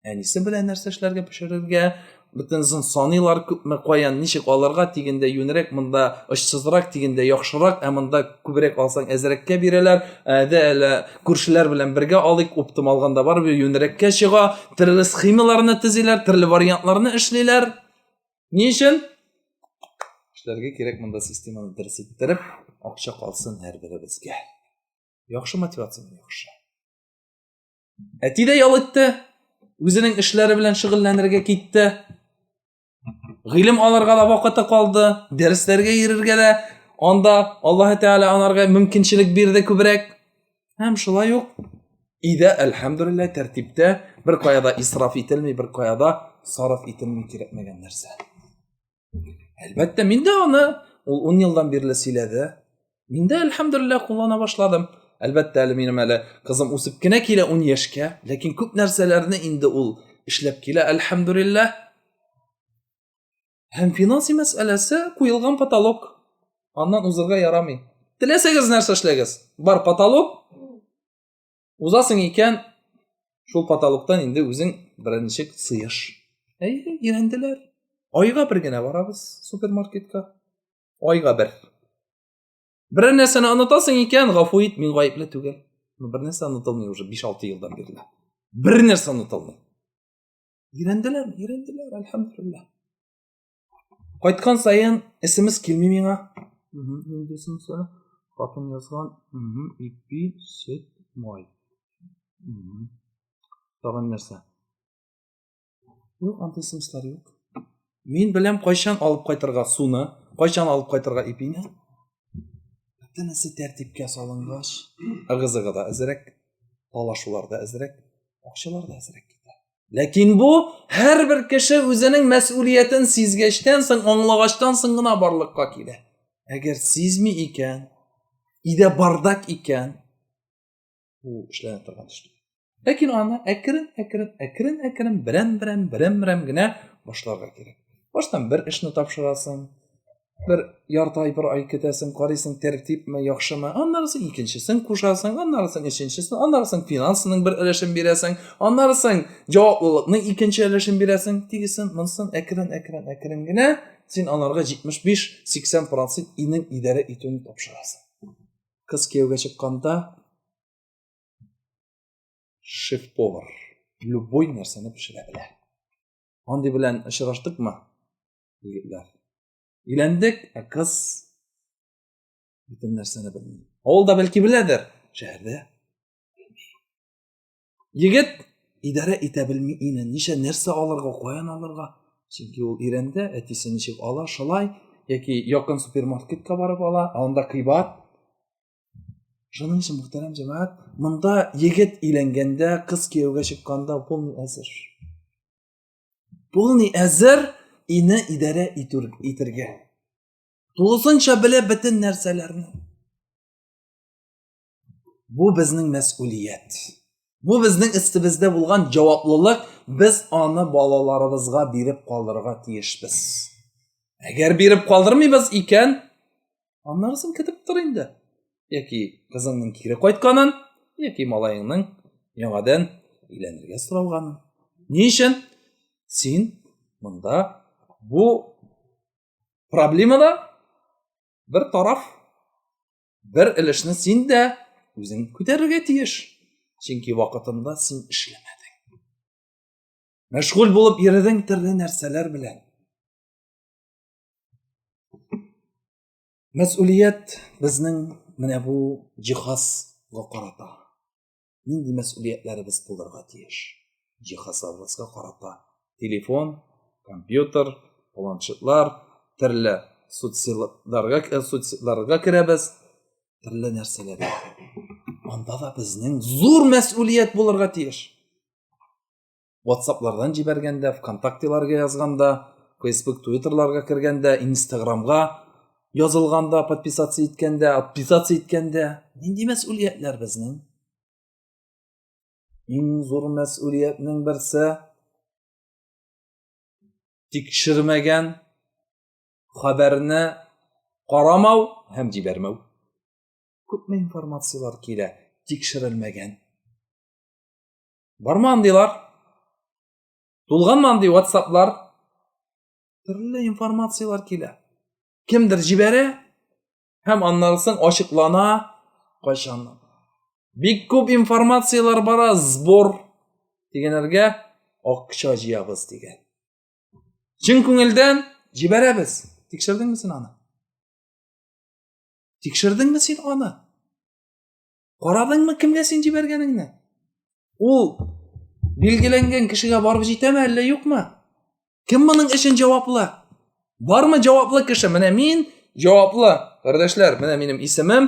Әнисе белән нәрсә эшләргә пешерергә, бөтен саныйлар күпме каян ничек алырга тигендә юнрәк, монда очсызрак тигендә яхшырак, ә монда күбрәк алсаң әзрәккә бирәләр. Әле күршеләр белән бергә алыйк, оптим алганда бар бу юнрәккә чыга, төрле схемаларны төзиләр, төрле вариантларны эшлиләр. Ни өчен? Эшләргә кирәк монда системаны дөрес иттереп, акча калсын һәрберебезгә. Яхшы мотивация, яхшы. Әти дә ял итте. Үзенең эшләре белән шөгыльләнергә китте. Гыйлем алырга да вакыты калды, дәресләргә йөрергә дә, анда Аллаһ Тәгалә анарга мөмкинчелек бирде күбрәк. Һәм шулай ук иде әлхәмдүлилләһ тәртиптә бер каяда исраф ителми, бер каяда сарыф ителми кирәкмәгән нәрсә. Әлбәттә, мин дә аны ул 10 елдан бирле сөйләде. Мин дә әлхәмдүлилләһ куллана башладым. Әлбәттә, әле минем әле кызым үсеп кенә килә 10 яшькә, ләкин күп нәрсәләрне инде ул эшләп килә, әлхәмдүлилләһ. Һәм финанси мәсьәләсе куелган потолок. Аннан узырга ярамый. Теләсәгез нәрсә эшләгез. Бар потолок. Узасың икән, шул потолоктан инде үзең берничек сыеш. Әйе, ирәнделәр. Айга бер генә барабыз супермаркетка. Айга бер. Бер нәрсәне онытасың икән, гафу ит, мин гаепле түгел. Бер нәрсә онытылмый уже 5-6 елдан бирле. Бер нәрсә онытылмый. Ирәнделәр, әлхәмдүлилләһ. Кайткан сайын эсемез килми миңа. Индесен сора, хатын язган, ипи, сөт, май. Тагын нәрсә? Юк, антисемслар юк. Мин беләм кайчан алып кайтырга суны, кайчан алып кайтырга ипине. Тәнәсе тәртипкә салынгач, ыгызыгы да әзрәк, талашулар да әзрәк, акчалар да әзрәк китә. Ләкин бу һәрбер кеше үзенең мәс'улиятен сизгәчтән соң, аңлагачтан соң гына барлыкка килә. Әгәр сизми икән, иде бардак икән, ул эшләнә торган эш. Ләкин аны әкрен берәм генә башларга кирәк. Баштан бер эшне тапшырасың, bir yartı ay, bir ay ketesin, qaraysan tertipmi, yaxshimi, anlarsın ikkinchisin qo'shasan, anlarsın uchinchisin, anlarsın finansning bir ilishini berasan, anlarsın javoblilikning ikkinchi ilishini berasan, tegisin, minsin, akirangina sen onlarga 75-80% inin idora etuvini topshirasan. Qiz kuyovga chiqqanda chef повар любой narsani pishira biladi. Andi bilan uchrashdikmi? Yigitlar. Uylandik, qiz bütün narsani bilmaydi. Ovulda balki biladir, shaharda. Yigit idora eta bilmaydi, necha narsa olirga, qo'yan olirga. Chunki u Ironda atisini ichib ola, shalay yoki yaqin supermarketga borib ola, unda qiybat. Shuning uchun muhtaram jamoat, bunda yigit uylanganda, qiz kuyovga chiqqanda polni azir. Polni azir ini idora etirga. To'liqcha bilib bütün narsalarni. Bu bizning mas'uliyat. Bu bizning istimizda bo'lgan javoblilik. Biz ona bolalarimizga berib qoldirga tiyishmiz. Agar berib qoldirmaymiz ekan, onlarsin ketib tur endi. Yoki qizingning kiri qaytganin, yoki malayingning yangadan uylantirga so'ralganin. Ne uchun? Sen bunda bu problemada bir taraf, bir ilishni sen de o'zing ko'tarishga tiyish. Chunki vaqtida sen ishlamading. Mashg'ul bo'lib yurding turli narsalar bilan. Mas'uliyat bizning mana bu jihozga qarata. Nindi mas'uliyatlarimiz bo'lirga tiyish. Jihozlarga qarata. Telefon, kompyuter, planshetlar, turli sotsiyallarga kiramiz. Turli narsalar. Onda da bizning zo'r mas'uliyat bo'lirga tiyish. WhatsApplardan jiberganda, VKontaktelarga yozganda, Facebook, Twitterlarga kirganda, Instagramga yozilganda, подписаться etkanda, nindi mas'uliyatlar bizning? Eng zo'r mas'uliyatning birisi tekshirmagan xabarni qaramau ham jibermau. Ko'pmi informatsiyalar kela, tekshirilmagan. Barmi andilar? To'lganmi andi WhatsApplar? Turli informatsiyalar kela. Kimdir jibere, hem anlarsın ochiqlana, qo'shanla. Big ko'p informatsiyalar bara zbor deganlarga oqcha jiyabız degan. Chin ko'ngildan jiberamiz. Tekshirdingmi sen onu? Tekshirdingmi sen onu? Qaradingmi kimga sen jiberganingni? U belgilangan kishiga borib yetami alla yo'qmi? Kim buning uchun javobli? Barmi javobli kishi? Mana men javobli. Qardoshlar, mana mening ismim.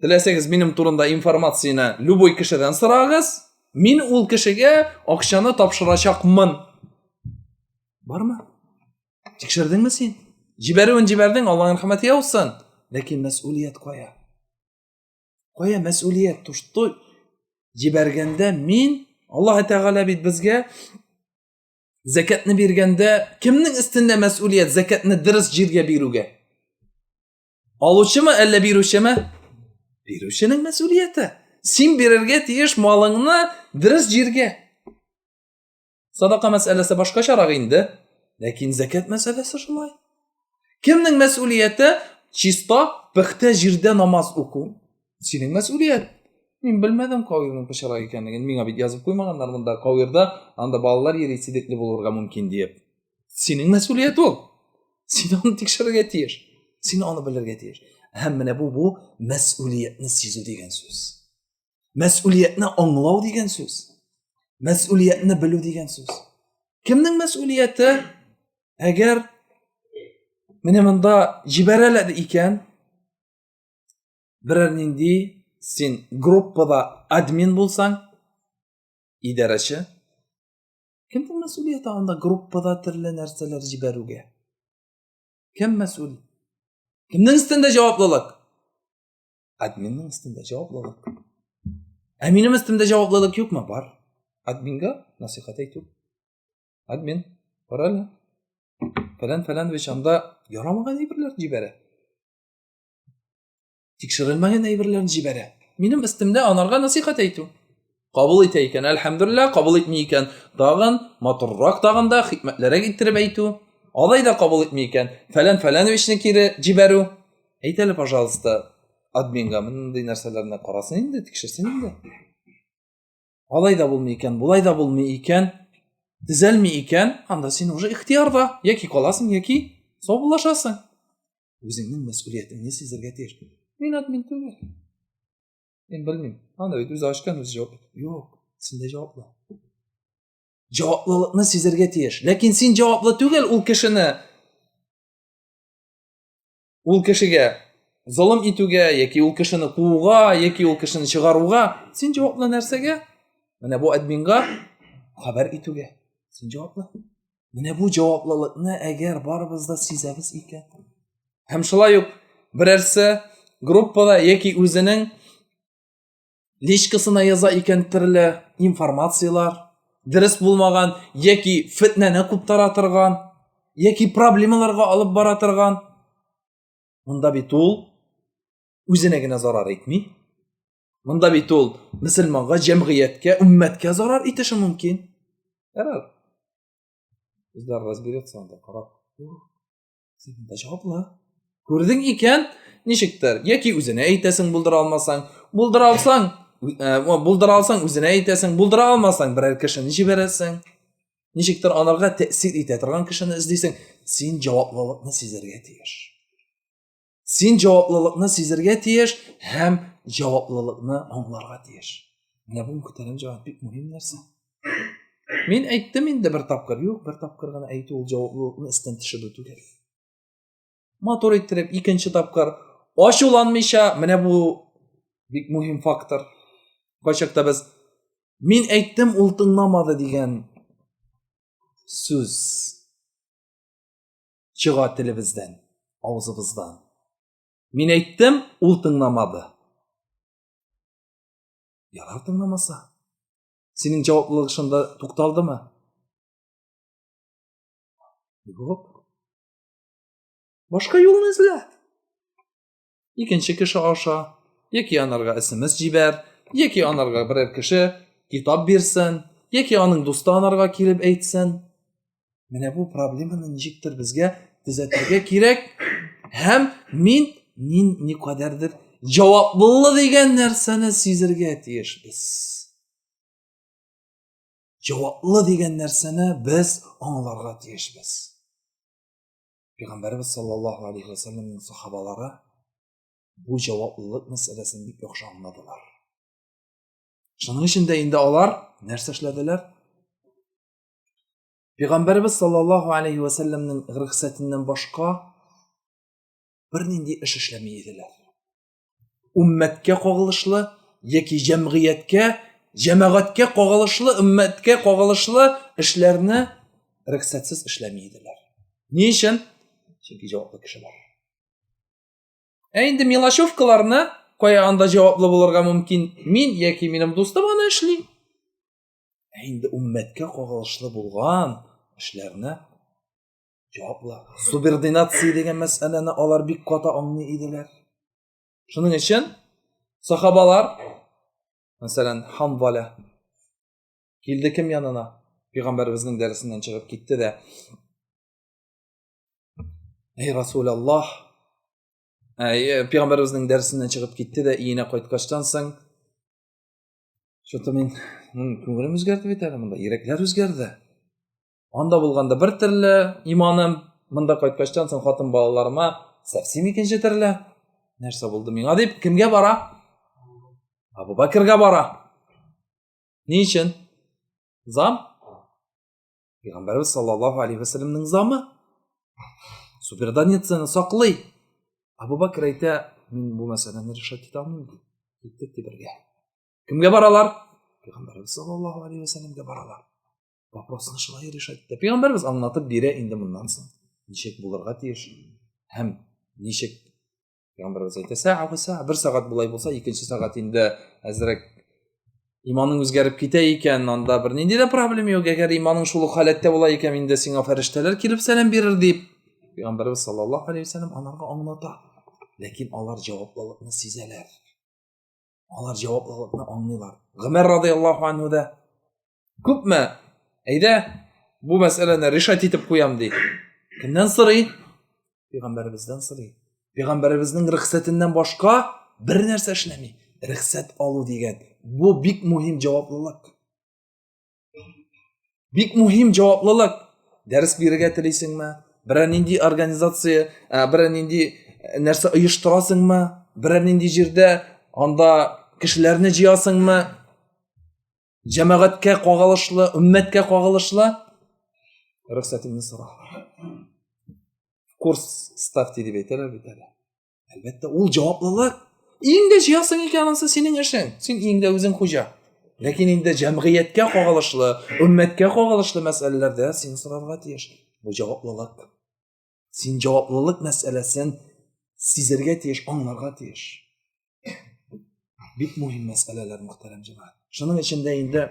Dilasangiz mening turimda informatsiyani любой kishidan so'rag'iz. Men ul kishiga oqshani topshirachaqman. Barmi? Tekshirdingmi sen? Jiberding, Allohning rahmatiga olsin. Lekin mas'uliyat qo'ya. Qo'ya mas'uliyat tushdi. Jiberganda men Alloh taolo bizga zakatni berganda kimning ustida mas'uliyat zakatni durust yerga beruvga? Oluvchimi, alla beruvchimi? Beruvchining mas'uliyati. Sen bererga tegish molingni durust yerga. Sadaqa masalasi boshqacharoq endi, lekin zakat masalasi shunday. Kimning mas'uliyati? Chisto bitta yerda namoz o'qu. Sening mas'uliyat. Men bilmadim qo'yirning pishiraq ekanligini. Menga bit yozib qo'ymaganlar bunda qo'yirda, anda bolalar yeri sidikli bo'lurga mumkin deb. Sening mas'uliyat u. Sen uni tekshirishga tiyish. Sen uni bilirga tiyish. Mana bu mas'uliyatni sezu degan so'z. Mas'uliyatni anglov degan so'z. Mas'uliyatni biluv degan so'z. Kimning mas'uliyati? Agar mana bunda jibaraladi ekan, birarningdi sen gruppada admin bo'lsang, idorachi, kimning mas'uliyati unda gruppada turli narsalar jibaruga? Kim mas'ul? Kimning ustida javoblilik? Adminning ustida javoblilik. Aminim ustida javoblilik yo'qmi? Bor. Adminga nasihat aytib. Admin, qarang. Фәлән анда ярамаган әйберләр җибәрә. Тикшерелмәгән әйберләрне җибәрә. Минем өстемдә анарга насихат әйтү. Кабул итә икән, әлхәмдүлилләh, кабул итми икән, тагын матуррак тагын да хикмәтләргә иттереп әйтү. Алай да кабул итми икән, фәлән кире җибәрү. Әйт әле, пожалуйста, админга мондый нәрсәләрне карасын инде, тикшерсен инде. Алай да булмый икән, булай да булмый икән, төзәлми икән, анда син уже ихтиярда, яки каласың, яки саубуллашасың. Үзеңнең мәс'улиятеңне сизергә тиеш. Мин админ түгел. Мин белмим. Аны бит үзе ачкан, үзе җавап. Юк, синдә җаваплы. Җаваплылыкны сизергә тиеш. Ләкин син җаваплы түгел ул кешегә золым итүгә, яки ул кешене кууга, яки ул кешене чыгаруга. Син җаваплы нәрсәгә? Менә бу админга хәбәр итүгә. Син җаваплы. Менә бу җаваплылыкны әгәр барыбыз да сизәбез икән. Һәм шулай ук берәрсе группада яки үзенең личкасына яза икән төрле информациялар, дөрес булмаган, яки фитнәне куптара торган, яки проблемаларга алып бара торган. Монда бит ул үзенә генә зарар итми. Монда бит ул мөселманга, җәмгыятькә, уммәткә зарар итеше мөмкин. Ярар. Үзләр разберется анда, карап. Син дә җаваплы. Күрдең икән, ничектер? Яки үзенә әйтәсең, булдыра алмасаң, булдыра алсаң үзенә әйтәсең, булдыра алмасаң берәр кешене җибәрәсең. Ничектер анарга тәэсир итә торган кешене эзлисең. Син җаваплылыкны сизергә тиеш. Син җаваплылыкны сизергә тиеш һәм җаваплылыкны аңларга тиеш. Менә бу мөхтәрәм җавап бик мөһим нәрсә. Мин әйттем инде бер тапкыр, юк, бер тапкыр гына әйтү ул җаваплылыкны истән төшерү түгел. Матур иттереп икенче тапкыр ачуланмыйча, менә бу бик мөһим фактор. Кайчакта без мин әйттем, ул тыңламады дигән сүз чыга телебездән, авызыбыздан. Мин әйттем, ул тыңламады. Ярар тыңламаса. Синең җаваплылык шунда тукталдымы? Юк. Башка юлны эзлә. Икенче кеше аша, яки анарга SMS җибәр, яки анарга берәр кеше китап бирсен, яки аның дусты анарга килеп әйтсен. Менә бу проблеманы ничектер безгә төзәтергә кирәк. Һәм мин никадәрдер җаваплылык дигән нәрсәне сизергә тиешбез. Җаваплы дигән нәрсәне без аңларга тиешбез. Пәйгамбәрбез саллаллаһу алейхи ва салламның сахабалары бу җаваплылык мәсьәләсен бик яхшы аңладылар. Шуның өчен дә инде алар нәрсә эшләделәр? Пәйгамбәрбез саллаллаһу алейхи ва салламның рөхсәтеннән башка бернинди эш эшләми иделәр. Уммәткә кагылышлы яки җәмәгатькә кагылышлы, уммәткә кагылышлы эшләрне рөхсәтсез эшләми иделәр. Ни өчен? Чөнки җаваплы кешеләр. Инде мелочевкаларны кая анда җаваплы булырга мөмкин? Мин яки минем дустым аны эшли. Инде уммәткә кагылышлы булган эшләрне җаваплы. Субординация дигән мәсьәләне алар бик каты аңлый иделәр. Шуның өчен сахабалар, мәсәлән, Ханзала килде кем янына? Пәйгамбәрбезнең дәресеннән чыгып китте дә: "Эй Расулаллаһ, Пәйгамбәрбезнең дәресеннән чыгып китте дә өенә кайткачтан соң, шуты мин күңелем үзгәрде бит әле монда, йөрәкләр үзгәрде. Анда булганда бер төрле иманым, монда кайткачтан соң хатын балаларыма совсем икенче төрле. Нәрсә булды миңа?" дип, кемгә бара? Абу Бәкергә бара. Ни өчен? Зам? Пәйгамбәрбез саллаллаһу алейхи ва салламның замы. Субординацияны саклый. Абу Бәкр әйтә: "Мин бу мәсьәләне решать итә алмыйм." Киттек бергә. Кемгә баралар? Пәйгамбәрбез саллаллаһу алейхи ва салламга баралар. Вопросны шулай решать итә. Пәйгамбәрбез аңлатып бирә инде моннан соң. Ничек булырга тиеш? Һәм ничек Пәйгамбәрбез әйтә: "Са'a ва са'a", бер сагать булай булса, икенче сагать инде әзрәк иманың үзгәреп китә икән, анда бер нинди дә проблема юк. Әгәр иманың шул ук халәттә була икән, инде сиңа фәрештәләр килеп сәлам бирер дип. Пәйгамбәрбез саллаллаһу алейхи ва саллям аларга аңлата. Ләкин алар җаваплылыкны сизәләр. Алар җаваплылыкны аңлыйлар. Гомәр радиллаһу анһу да күпме әйдә бу мәсьәләне решать итеп куям ди. Кемнән сорый? Пәйгамбәрбездән сорый. Пәйгамбәрбезнең рөхсәтеннән башка бер нәрсә эшләми. Рөхсәт алу дигән бу бик мөһим җаваплылык. Бик мөһим җаваплылык. Дәрес бирергә телисеңме? Берәр нинди организация, берәр нинди нәрсә оештырасыңмы? Берәр нинди җирдә анда кешеләрне җыясыңмы? Җәмәгатькә кагылышлы, уммәткә кагылышлы рөхсәтеңне сора. Курс ставьте дип әйтәләр бит әле. Әлбәттә, ул җаваплылык. Иңдә җыясың икән, анысы синең эшең. Син иңдә үзең хуҗа. Ләкин инде җәмгыятькә кагылышлы, уммәткә кагылышлы мәсьәләләрдә син сорарга тиеш. Бу җаваплылык. Син җаваплылык мәсьәләсен сизергә тиеш, аңларга тиеш. Бик мөһим мәсьәләләр, мөхтәрәм җәмәгать. Шуның эчендә инде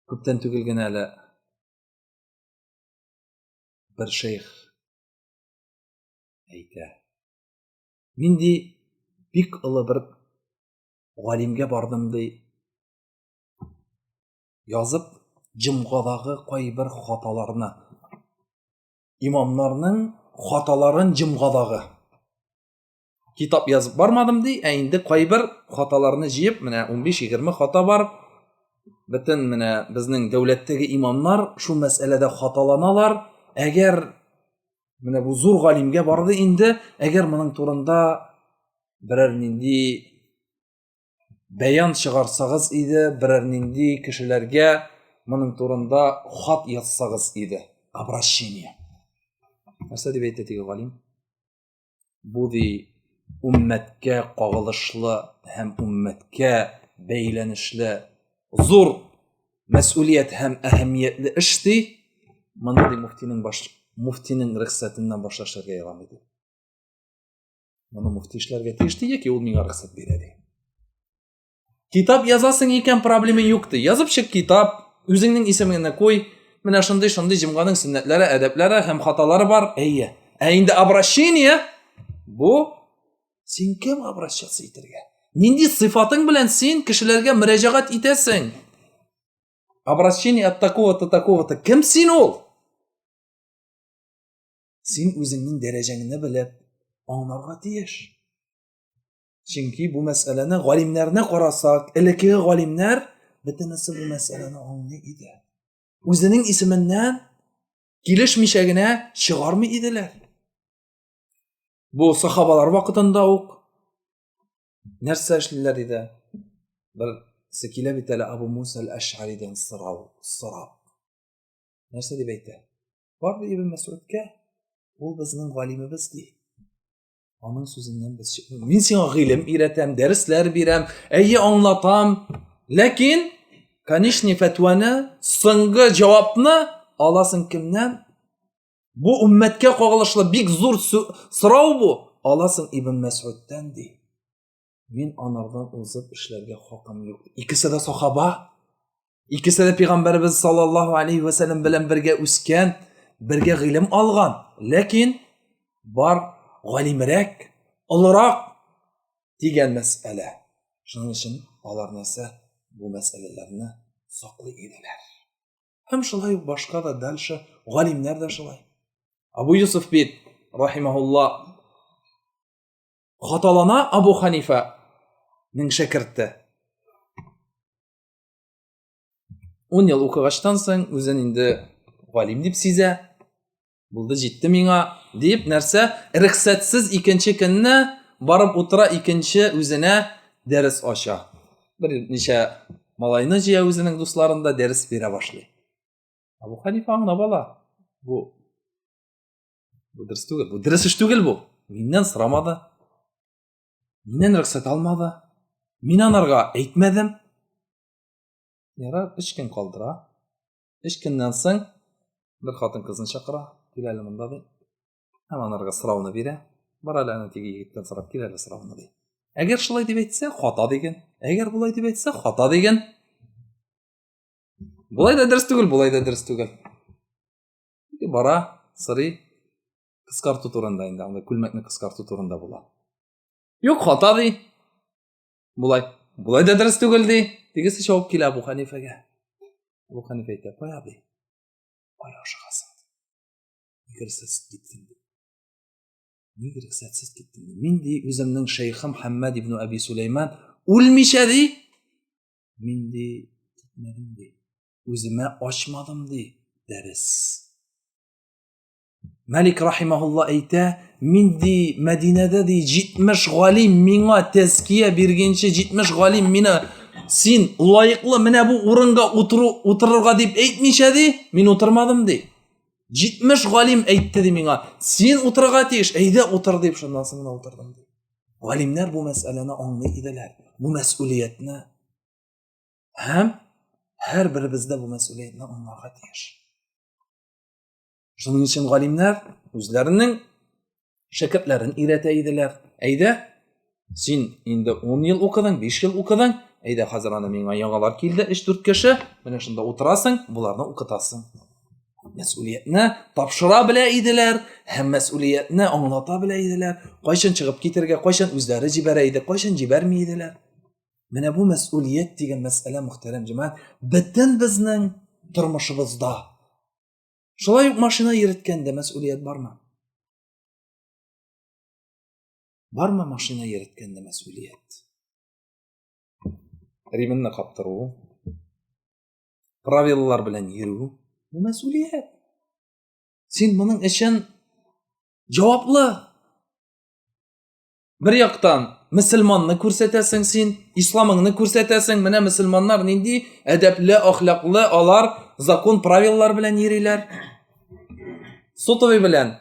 күптән түгел генә әле бер шейх әйтә. Мин ди бик олы бер галимгә бардым ди. Язып җомгадагы кайбер хаталарны. Имамнарның хаталарын җомгадагы. Китап язып бармадым ди, инде кайбер хаталарны җыеп, менә 15-20 хата бар. Бөтен менә безнең дәүләттәге имамнар шул мәсьәләдә хаталаналар. Әгәр менә бу зур галимгә барды инде, әгәр моның турында берәр нинди бәян чыгарсагыз иде, берәр нинди кешеләргә моның турында хат язсагыз иде. Обращение. Нәрсә дип әйтә теге галим? Бу ди уммәткә кагылышлы һәм уммәткә бәйләнешле зур мәс'улият һәм әһәмиятле эш ди. Моны ди муфтиның рөхсәтеннән башлашырга ярамый ди. Моны муфти эшләргә тиеш ди, яки ул миңа рөхсәт бирә ди. Китап язасың икән, проблема юк ди. Язып чык китап, үзеңнең исемеңне куй. Менә шундый җомганың сөннәтләре, әдәпләре һәм хаталары бар. Әйе. Инде обращение бу син кем обращаться итәргә? Нинди сыйфатың белән син кешеләргә мөрәҗәгать итәсең? Обращение от такого-то, такого-то. Кем син ул? Син үзеңнең дәрәҗәңне белеп аңларга тиеш. Чөнки бу мәсьәләне галимнәрне карасак, элекке галимнәр бөтенесе бу мәсьәләне аңлый иде. Үзенең исеменнән килешмичә генә чыгармый иделәр. Бу сахабалар вакытында ук нәрсә эшлиләр иде? Бер килә бит әле Абу Муса аль-Аш'аридән сорап. Нәрсә дип әйтә? Бар ди Ибн Мәс'удкә, ул безнең галимебез ди. Аның сүзеннән без мин сиңа гыйлем өйрәтәм, дәресләр бирәм, әйе аңлатам, ләкин конечно фәтваны, соңгы җавапны аласың кемнән? Бу уммәткә кагылышлы бик зур сорау бу. Аласың Ибн Мәс'удтан ди. Мин анардан узып эшләргә хакым юк. Икесе дә сахаба, икесе дә Пәйгамбәрбез саллаллаһу алейхи ва саллям белән бергә үскән, бергә гыйлем алган, ләкин бар галимрәк, олырак дигән мәсьәлә. Шуның өчен алар нәрсә бу мәсьәләләрне саклый иделәр. Һәм шулай ук башка да дальше галимнәр дә шулай. Абу Юсуф бит рахимаһулла хаталана Абу Ханифаның шәкерте. 10 ел укыгачтан соң үзен инде галим дип сизә. Булды, җитте миңа дип нәрсә? Рөхсәтсез икенче көнне барып утыра, икенче үзенә дәрес ача. Бер ничә малайны җыя үзенең дусларында дәрес бирә башлый. Абу Ханифа аңлап ала. Бу дөрес түгел, бу дөрес эш түгел бу. Миннән сорамады. Миннән рөхсәт алмады. Мин анарга әйтмәдем. Ярар, 3 көн калдыра. 3 көннән соң бер хатын кызны чакыра. Кил әле монда ди. Һәм анарга сорауны бирә. Бар әле аны теге егеттән сорап кил әле сорауны ди. Әгәр шулай дип әйтсә, хата диген. Әгәр булай дип әйтсә, хата диген. Булай да дөрес түгел, булай да дөрес түгел. Бара, сырый, кыскарту турында инде, анда күлмәкне кыскарту турында була. Юк, хата ди. Булай да дөрес түгел ди. Тегесе чавап килә Абу Ханифәгә. Абу Ханифа әйтә, "Кая ди? Кая ашыгасың? Нигә сез киттең?" Нигә сез киттең? Мин ди үземнең шейхым Мөхәммәд ибн Аби Сулейман үлмичә ди. Мин ди китмәдем ди. Үземә ачмадым ди дәрес. Малик рахимахулла әйтә, мин ди Мәдинәдә ди 70 галим миңа тәзкия биргәнче 70 галим мине син лайыклы менә бу урынга утырырга дип әйтмичә ди, мин утырмадым ди. 70 галим әйтте ди миңа, син утырырга тиеш, әйдә утыр дип шуннан соң гына утырдым ди. Галимнәр бу мәсьәләне аңлый иделәр. Бу мәсьулиятне һәм һәрберебездә бу мәсьулиятне аңларга тиеш. Шуның өчен галимнәр үзләренең шәкертләрен өйрәтә иделәр. Әйдә, син инде 10 ел укыдың, 5 ел укыдың, әйдә хәзер аны миңа яңалар килде, 3-4 кеше, менә шунда утырасың, буларны укытасың. Мәсьулиятне тапшыра белә иделәр, һәм мәсьулиятне аңлата белә иделәр. Кайчан чыгып китәргә, кайчан үзләре җибәрә иде, кайчан җибәрми иделәр. Менә бу мәсьулият дигән мәсьәлә мөхтәрәм җәмәгать, бөтен безнең тормышыбызда. Шулай ук машина йөрткәндә мәсьулият бармы? Бармы машина йөрткәндә мәсьулият? Римнне каптыру, правилалар белән йөрү, бу мәсьулият. Син моның өчен җаваплы. Бер яктан мөселманны күрсәтәсең син, исламыңны күрсәтәсең, менә мөселманнар нинди әдәпле, ахлаклы, алар закон правилалар белән йөриләр. Сотовый белән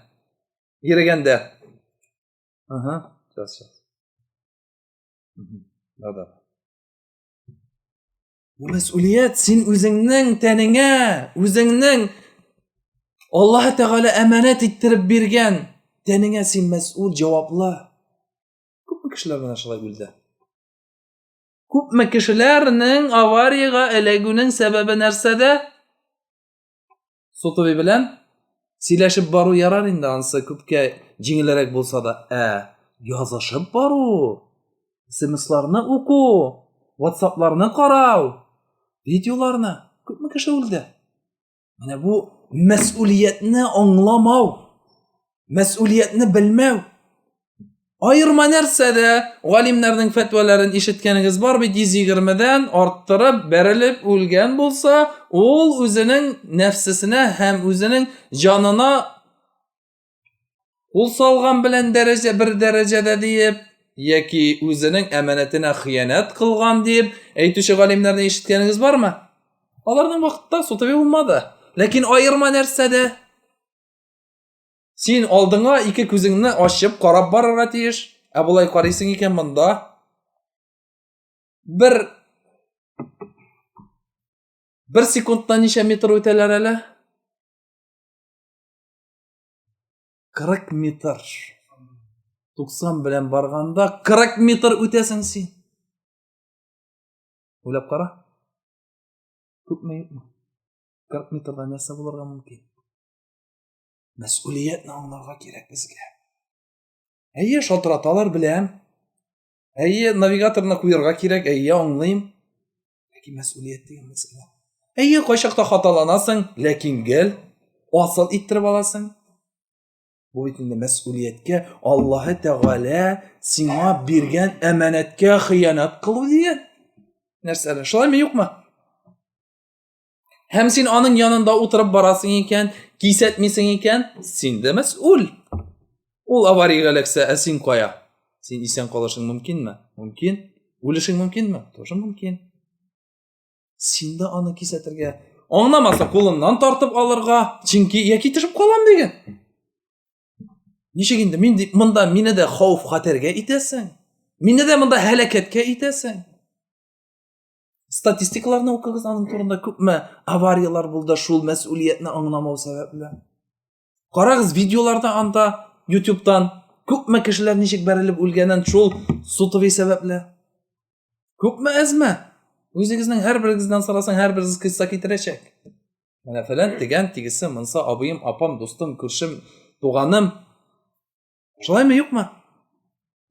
йөргәндә. Сейчас. Да. Бу мәсьулият син үзеңнең тәнеңә, үзеңнең Аллаһ Тәгалә әманәт иттереп биргән тәнеңә син мәсьул, җаваплы. Күпме кешеләр менә шулай үлде? Күпме кешеләрнең аварияга эләгүнең сәбәбе нәрсәдә? Сотовый белән сөйләшеп бару ярар инде, ансы күпкә җиңелрәк булса да, язышып бару, SMS-ларны уку, WhatsApp-ларны карау, видеоларны, күпме кеше үлде? Менә бу мәсьулиятне аңламау, мәсьулиятне белмәү. Айырма нәрсәдә галимнәрнең фәтваларын ишеткәнегез бар бит, 120-дән арттырып, бәрелеп үлгән булса, ул үзенең нәфсесенә һәм үзенең җанына ул салган белән бер дәрәҗәдә диеп, яки үзенең әманәтенә хыянат кылган диеп әйтүче галимнәрне ишеткәнегез бармы? Аларның вакытта сотовый булмады. Ләкин айырма нәрсәдә? Син алдыңа ике күзеңне ачып карап барырга тиеш. Булай карыйсың икән монда. Бер секундта ничә метр үтәләр әле? 40 метр. 90 белән барганда 40 метр үтәсең син. Уйлап кара. Күпме юкмы? 40 метрда нәрсә булырга мөмкин? Мәсьулиятне аңларга кирәк безгә. Шалтыраталар беләм. Навигаторны куярга кирәк, аңлыйм. Ләкин мәсьулият дигән мәсьәлә. Кайчакта хаталанасың, ләкин гел асыл иттереп аласың. Бу бит инде мәсьулияткә Аллаһ Тәгалә сиңа биргән әманәткә хыянат кылу дигән нәрсәләр. Шулаймы, юкмы? Һәм син аның янында утырып барасың икән, кисәтмисең икән, син дә мәсьул. Ул аварияга эләксә, син кая? Син исән калышың мөмкинме? Мөмкин. Үлешең мөмкинме? Тоже мөмкин. Син дә аны кисәтергә, аңламаса кулыннан тартып алырга, чөнки яки төшеп калам дигән. Ничек инде монда мине дә хауф-хәтәргә итәсең? Мине дә монда һәлакәткә итәсең? Статистикаларны укыгыз, аның турында күпме авариялар булды шул мәсьулиятне аңламау сәбәпле. Карагыз видеоларда анда YouTube'дан Күпме кешеләр ничек бәрелеп үлгәнен шул сутовый сәбәпле. Күпме әзмә. Үзегезнең һәрберегездән сорасаң, һәрберегез кыйсса китерәчәк. Менә фәлән дигән тигесе, монса абыем, апам, дустым, күршем, туганым. Шулаймы, юкмы?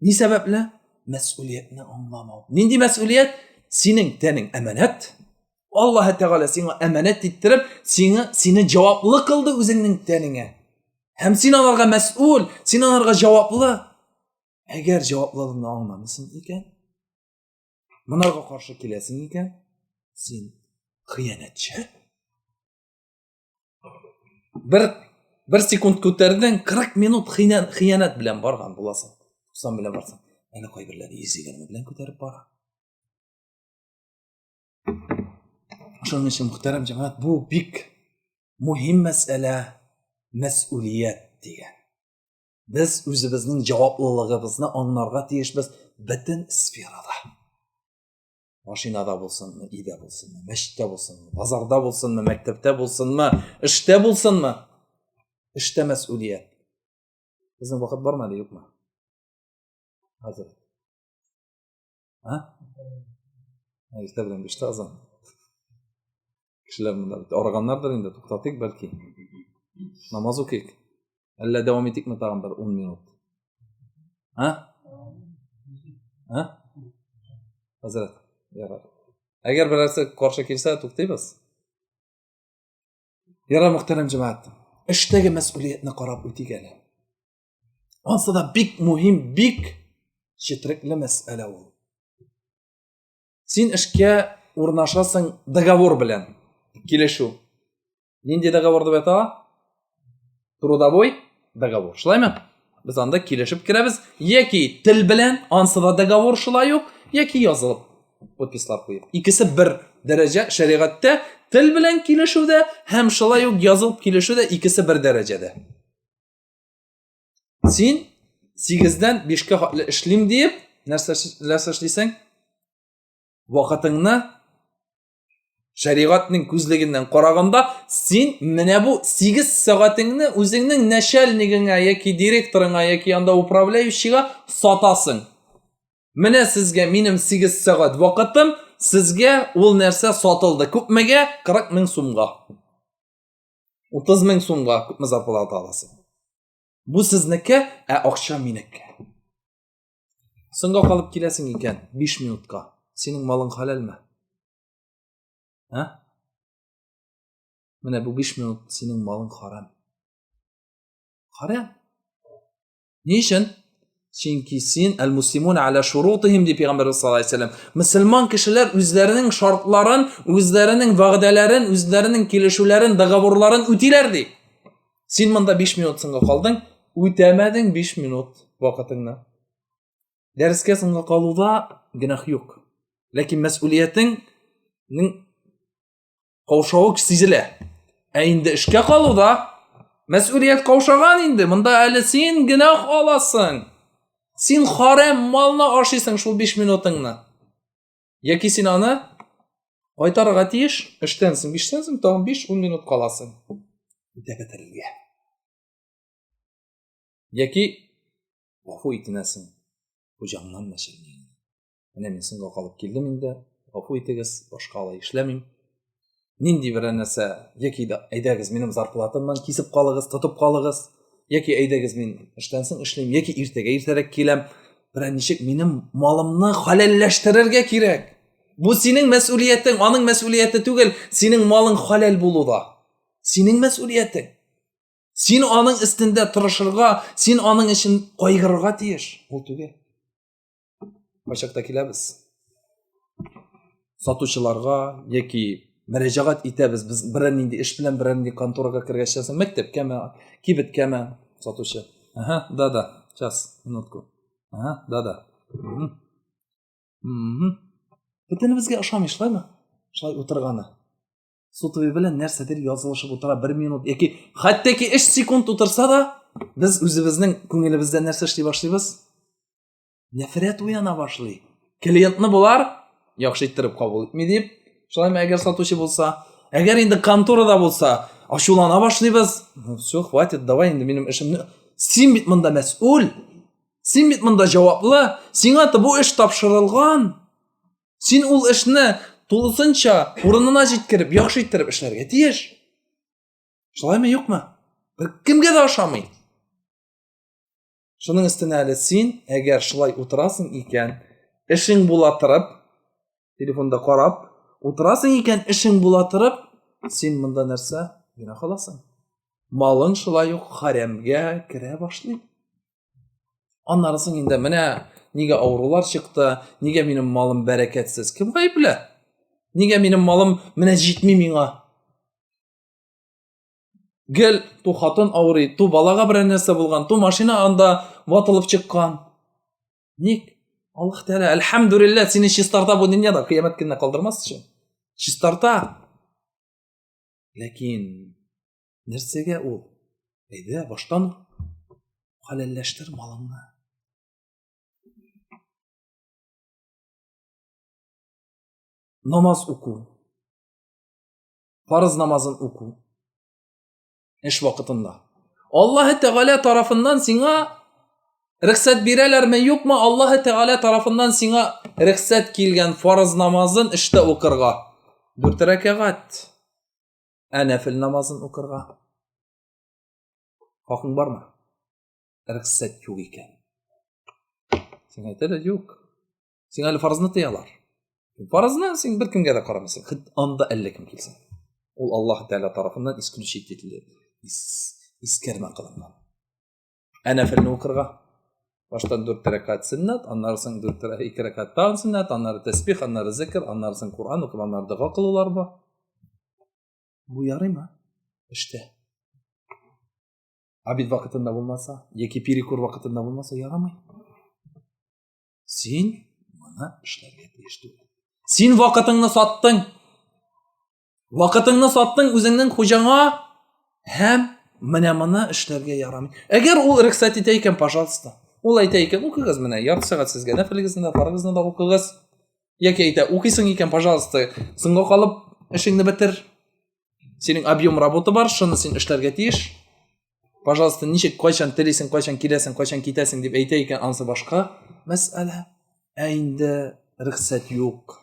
Ни сәбәпле? Мәс'улиятне аңламау. Нинди мәс'улият? Синең тәнең әманат. Аллаһ Тәгалә сиңа әманат иттереп, сине җаваплы кылды үзеңнең тәнеңә. Һәм син аларга мәс'ул, син аларга җаваплы. Әгәр җаваплылыгыңны аңламыйсың икән, монарга каршы киләсең икән, син хыянатчы. Bir секунд күтәрдең, 40 минут хыянат белән барган буласың. Тусан белән барсаң, әнә кайберләре 120 белән күтәреп бара. Шуның өчен мөхтәрәм җәмәгать, бу бик мөһим мәсьәлә, мәс'улият дигән. Без үзебезнең җаваплылыгыбызны аңларга тиешбез бөтен сферада. Машинада булсынмы, өйдә булсынмы, мәчеттә булсынмы, базарда булсынмы, мәктәптә булсынмы, эштә булсынмы? Эштә мәс'улият. Безнең вакыт бармы әле, юкмы? Хәзер. Иртә белән 5-тә азан. Кешеләр монда арыганнардыр инде, туктатыйк бәлки. Намаз укыйк. Әллә дәвам итикме тагын бер 10 минут? Хәзрәт, ярар. Әгәр берәрсе каршы килсә, туктыйбыз. Ярар, мөхтәрәм җәмәгать. Эштәге мәс'улиятне карап үтик әле. Ансы да бик мөһим, бик четерекле мәсьәлә ул. Син эшкә урнашасың договор белән. Килешү. Нинди договор дип әйтә? Трудовой договор. Шулаймы? Без анда килешеп кирәбез. Яки тел белән, ансы да договор шулай ук, яки язылып подпислар куеп. Икесе бер дәрәҗә шәригатьтә, тел белән килешүдә һәм шулай ук язылып килешүдә икесе бер дәрәҗәдә. Син 8-дән 5-кә хатлы эшлим дип, нәрсә эшлисең? Вакытыңны шәригатьнең күзлегеннән караганда, син менә бу 8 сәгатеңне үзеңнең начальнигыңа яки директорыңа яки анда управляющийга сатасың. Менә сезгә минем 8 сәгать вакытым, сезгә ул нәрсә сатылды. Күпмегә? 40 мең сумга. 30 мең сумга күпме зарплата аласың. Бу сезнеке, акча минеке. Соңга калып киләсең икән 5 минутка. Синең малың халалмы? Менә бу 5 минут синең малың харам. Харам. Ни өчен? Чөнки син әл-муслимун аля шурутихим ди Пәйгамбәр саллаллаһу алейһи ва саллям. Мөселман кешеләр үзләренең шартларын, үзләренең вәгъдәләрен, үзләренең килешүләрен, договорларын үтиләр ди. Син монда 5 минут соңга калдың, үтәмәдең 5 минут вакытыңны. Дәрескә соңга калуда гынах юк. Ләкин мәс'улиятеңнең каушавы сизелә. Инде эшкә калуда мәс'улият каушаган инде. Монда әле син гынах аласың. Син харам малны ашыйсың шул 5 минутыңны. Яки син аны кайтарырга тиеш, эштән соң 5-тән соң тагын 5-10 минут каласың. Үтә бетерелгән. Яки гафу итәсең. Хуҗаңнан мәшәлләр. Менә мин соңга калып килдем инде. Гафу итегез, башка алай эшләмим. Нинди бер нәрсә, яки әйдәгез минем зарплатамнан кисеп калыгыз, тотып калыгыз. Яки әйдәгез мин эштән соң эшлим, яки иртәрәк киләм. Бер ничек минем малымны халалләштерергә кирәк. Бу синең мәс'улиятең, аның мәс'улияте түгел, синең малың халал булуда. Синең мәс'улиятең. Син аның өстендә тырышырга, син аның өчен кайгырырга тиеш. Ул түгел. Кайчакта киләбез. Сатучыларга яки мөрәҗәгать итәбез. Без бер нинди эш белән бер нинди конторага кергәчтә, мәктәпкәме, кибеткәме сатучы. Да, час, минутку. Да. Бөтенебезгә ошамый, шулаймы? Шулай утырганы. Сутовый белән нәрсәдер язылышып утыра 1 минут яки хәтта ки 3 секунд утырса да, без үзебезнең күңелебездә нәрсә эшли башлыйбыз? Нәфрәт уяна башлый. Клиентны булар яхшы иттереп кабул итми дип, шулаймы әгәр сатучы булса, әгәр инде конторада булса, ачулана башлыйбыз. Всё, хватит, давай инде минем эшемне. Син бит монда мәс'ул. Син бит монда җаваплы. Сиңа бу эш тапшырылган. Син ул эшне тулысынча урынына җиткереп, яхшы иттереп эшләргә тиеш. Шулаймы, юкмы? Бер кемгә дә ошамый. Шуның өстенә әле син, әгәр шулай утырасың икән, эшең була торып, телефонда карап, утырасың икән, эшең була торып, син монда нәрсә? Генә каласың. Малың шулай ук харәмгә керә башлый. Аннары соң инде менә нигә авырулар чыкты, нигә минем малым бәрәкәтсез? Кем гаепле? Нигә минем малым менә җитми миңа? Гел, ту хатын авырый, ту балага бер нәрсә булган, ту машина анда ватылып чыккан. Ник? Аллаһ Тәала, әлхәмдүлилләh, сине чистарта бу дөньяда, кыямәт көненә калдырмас өчен. Чистарта. Ләкин нәрсәгә ул? Әйдә, баштан хәләлләштер малыңны. Намаз уку. Фарыз намазын уку. Эш вакытында. Аллаһ Тәгалә тарафыннан сиңа рөхсәт бирәләрме, юкмы? Аллаһ Тәгалә тарафыннан сиңа рөхсәт килгән фарыз намазын эштә укырга. 4 рәкъәгать. Нәфил намазын укырга. Хакың бармы? Рөхсәт юк икән. Син әйтәләр, юк. Син әле фарызны тыялар. Фарызны син бер кемгә дә карамыйсың. Хит анда әллә кем килсен. Ул Аллаһ Тәгалә тарафыннан исключить ителде. Искәрмә кылынган. Нәфилне укырга. Баштан 4 рәкъәт сөннәт, аннары соң 2 рәкъәт тагын сөннәт, аннары тәсбих, аннары зикр, аннары соң Кур'ан укып, аннары дуга кылулар бар. Бу ярыймы? Эштә. Абид вакытында булмаса, яки перекур вакытында булмаса ярамый. Син моны эшләргә тиеш түгел. Син вакытыңны саттың. Вакытыңны саттың үзеңнең хуҗаңа һәм менә моны эшләргә ярамый. Әгәр ул рөхсәт итә икән, пожалуйста. Ул әйтә икән, укыгыз менә, ярты сәгать сезгә нәфилегезне дә, фарызны да укыгыз. Яки әйтә, укыйсың икән, пожалуйста, соңга калып эшеңне бетер. Синең объем работа бар, шуны син эшләргә тиеш. Пожалуйста, ничек, кайчан телисең, кайчан киләсең, кайчан китәсең дип әйтә икән, анысы башка мәсьәлә. Инде рөхсәт юк.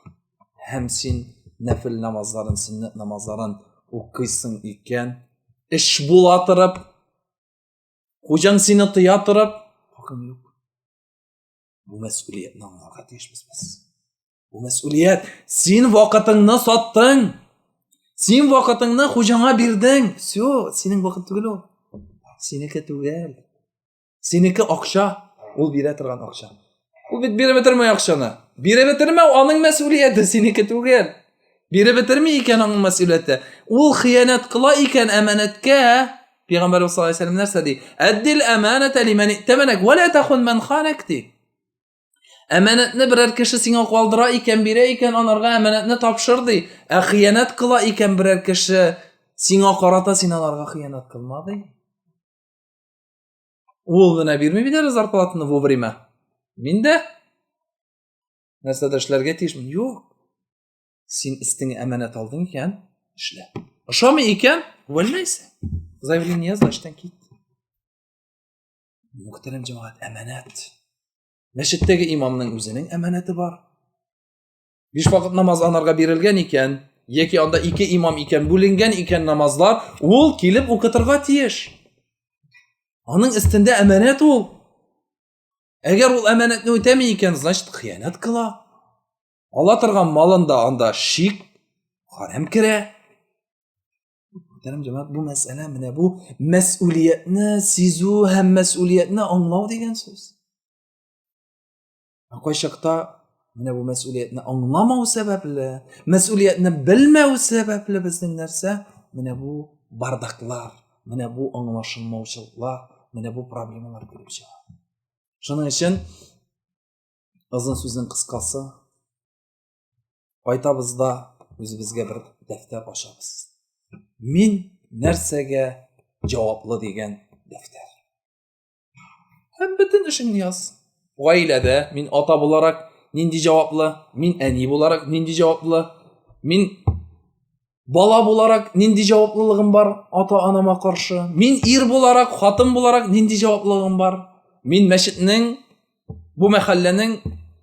Һәм син нәфил намазларын, сөннәт намазларын укыйсың икән, эш була торып, хуҗаң сине тыя торып, хакың юк. Бу мәсьәләтне аңларга тиешбез без. Бу мәсьәләт, син вакытыңны саттың. Син вакытыңны хуҗаңа бирдең. Всё, синең вакыт түгел ул. Синеке түгел. Синеке акча, ул бирә торган акча. Ул бит бирә бетермәй акчаны. Бирә бетермәү аның мәсьәләте, синеке түгел. Бирә бетерми икән аның мәсьәләте. Ул хыянат кыла икән әманәткә. Пәйгамбәр саллаллаһу алейһи ва сәлләм нәрсә ди? Аддил әманәта лиман иттаманак ва ла тахун ман ханак ди. Әманәтне берәр кеше сиңа калдыра икән, бирә икән, анарга әманәтне тапшыр ди. Хыянат кыла икән берәр кеше сиңа карата, син аларга хыянат кылма ди. Ул гына бирми бит әле зарплатаны вовремя. Мин дә нәрсә дә эшләргә тиешмен. Юк. Син истеңә әманәт алдың икән, эшлә. Ошамый икән, увольняйся. Заявление яза, эштән кит. Мөхтәрәм җәмәгать, әманәт. Мәчеттәге имамның үзенең әманәте бар. 5 вакыт намаз анарга бирелгән икән, яки анда 2 имам икән, бүленгән икән намазлар, ул килеп укытырга тиеш. Аның өстендә әманәт ул. Әгәр ул әманәтне үтәми икән, значит, хыянат кыла. Ала торган малында анда шик, харам керә. Мөхтәрәм җәмәгать, бу мәсьәлә менә бу мәсьәләтне сизү һәм мәсьәләтне аңлау дигән сүз. Кайчакта менә бу мәсьәләтне аңламау сәбәпле, мәсьәләтне белмәү сәбәпле безнең нәрсә? Менә бу бардаклар, менә бу аңлашылмаучылыклар, менә бу проблемалар килеп чыга. Шуның өчен озын сүзнең кыскасы кайтабыз да үзебезгә бер дәфтәр ачабыз. Мин нәрсәгә җаваплы дигән дәфтәр. Һәм бөтен эшеңне яз. Гаиләдә мин ата буларак нинди җаваплы, мин әни буларак нинди җаваплы, мин бала буларак нинди җаваплылыгым бар ата-анама каршы, мин ир буларак, хатын буларак нинди җаваплылыгым бар, мин мәчетнең Bu мәхәлләнең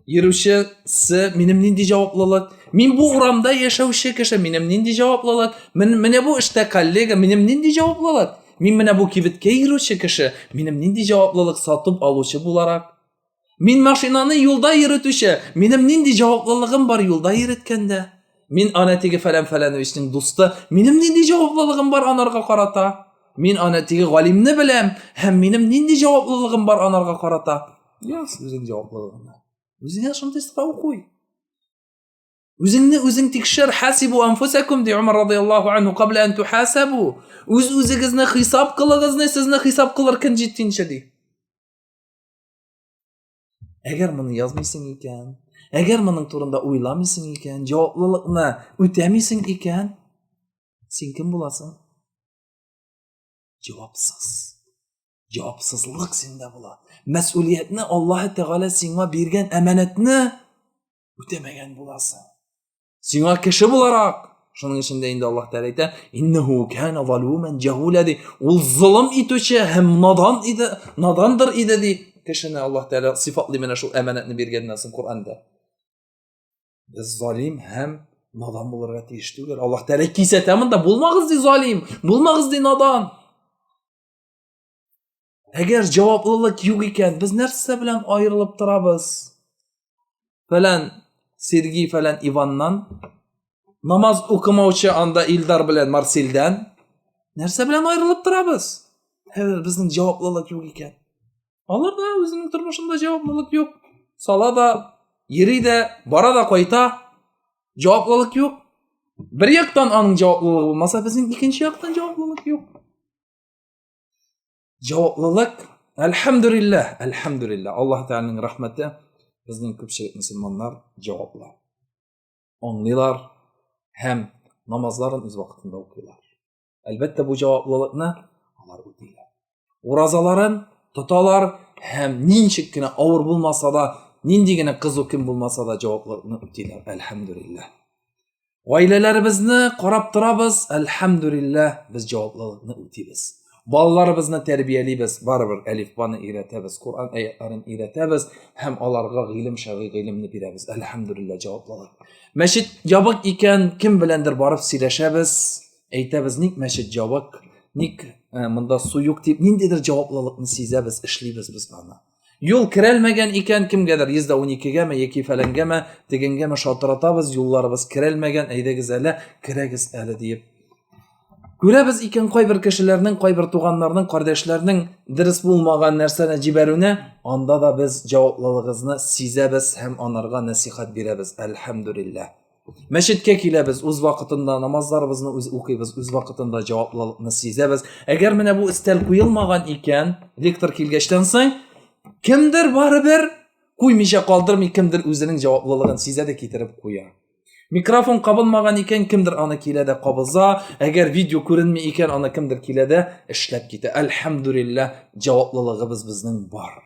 йөрүчесе минем нинди җаваплылык? Мин бу урамда яшәүче кеше, минем нинди җаваплылык? Менә бу эштә коллега, минем нинди җаваплылык? Мин менә бу кибеткә йөрүче кеше, минем нинди җаваплылык сатып алучы буларак? Мин машинаны юлда йөртүче, минем нинди җаваплылыгым бар юлда йөрткәндә? Мин ана теге фәлән-фәләновичнең дусты, минем нинди җаваплылыгым бар анарга карата? Мин аны теге галимне беләм, һәм минем нинди җаваплылыгым бар анарга карата? Яс, үзең җаваплылыгыңны. Үзеңә шундый сорау куй. Үзеңне үзең тикшер, хасибу анфусакум ди Умар радиллаһу анху кабла ан тухасабу. Үзегезне хисап кылыгызны, сезне хисап кылыр көн җиттинче ди. Әгәр моны язмыйсың икән, әгәр моның турында уйламыйсың икән, җаваплылыкны үтәмисең икән, син кем буласың? Җавапсыз. Җавапсызлык синдә була. Мәс'улиятне Аллаһ Тәгалә сиңа биргән әманәтне үтәмәгән буласың. Сиңа кеше буларак, шуның өчен дә инде Аллаһ Тәгалә әйтә: "Иннаху кана залумен җахула" ди. Ул зулым итүче һәм надандыр иде ди. Кешене Аллаһ Тәгалә сифатлый менә шул әманәтне биргәннән соң Куръанда. Без залим һәм надан булырга тиеш түгел. Аллаһ Тәгалә кисәтә монда: "Булмагыз ди залим, булмагыз ди надан." Әгәр җаваплылык юк икән, без нәрсә белән аерылып торабыз? Фәлән Сергей фәлән Иваннан, намаз укымаучы анда Илдар белән Марселдән нәрсә белән аерылып торабыз? Безнең җаваплылык юк икән. Аларда үзенең тормышында җаваплылык юк. Сала да, йөри дә, бара да кайта. Җаваплылык юк. Бер яктан аның җаваплылыгы булмаса, безнең икенче яктан җаваплылык юк. Җаваплылык, әлхәмдүлилләһ, Аллаһ Тәгаләнең рәхмәте, безнең күпчелек мөселманнар җаваплы. Аңлыйлар һәм намазларын үз вакытында укыйлар. Әлбәттә бу җаваплылыкны алар үтиләр. Уразаларын тоталар һәм ничек кенә авыр булмаса да, нинди генә кызу көн булмаса да җаваплылыкны үтиләр. Әлхәмдүлилләһ. Гаиләләребезне карап торабыз, әлхәмдүлилләһ, без җаваплылыкны үтибез. Балаларыбызны тәрбиялибез, барыбер әлифбаны өйрәтәбез, Кур'ан аятларын өйрәтәбез һәм аларга гыйлем шәргый гыйлемне бирәбез. Әлхәмдүлилләһ, җаваплылык. Мәчет ябык икән, кем беләндер барып сөйләшәбез, әйтәбез: "Ник мәчет ябык? Ник монда су юк?" дип, ниндидер җаваплылыкны сизәбез, эшлибез без аны. Юл керәлмәгән икән, кемгәдер 112гәме яки фәләнгәме, тегенгәме шалтыратабыз, юлларыбыз керәлмәгән, әйдәгез әле, керәгез әле дип. Күрәбез икән кайбер кешеләрнең, кайбер туганнарның, кардәшләрнең дөрес булмаган нәрсәне җибәрүне, анда да без җаваплылыгыбызны сизәбез һәм анарга насихат бирәбез. Әлхәмдүлилләһ. Мәчеткә киләбез, үз вакытында намазларыбызны үз укыйбыз, үз вакытында җаваплылыкны сизәбез. Әгәр менә бу истәл куелмаган икән, лектор килгәчтән соң, кемдер барыбер куймыйча калдырмый, кемдер үзенең җаваплылыгын сизә дә китереп куя. Микрофон кабылмаган икән, кемдер аны килә дә кабыза. Әгәр видео күренми икән, аны кемдер килә дә эшләп китә. Әлхәмдүлилләһ, җаваплылыгыбыз безнең бар.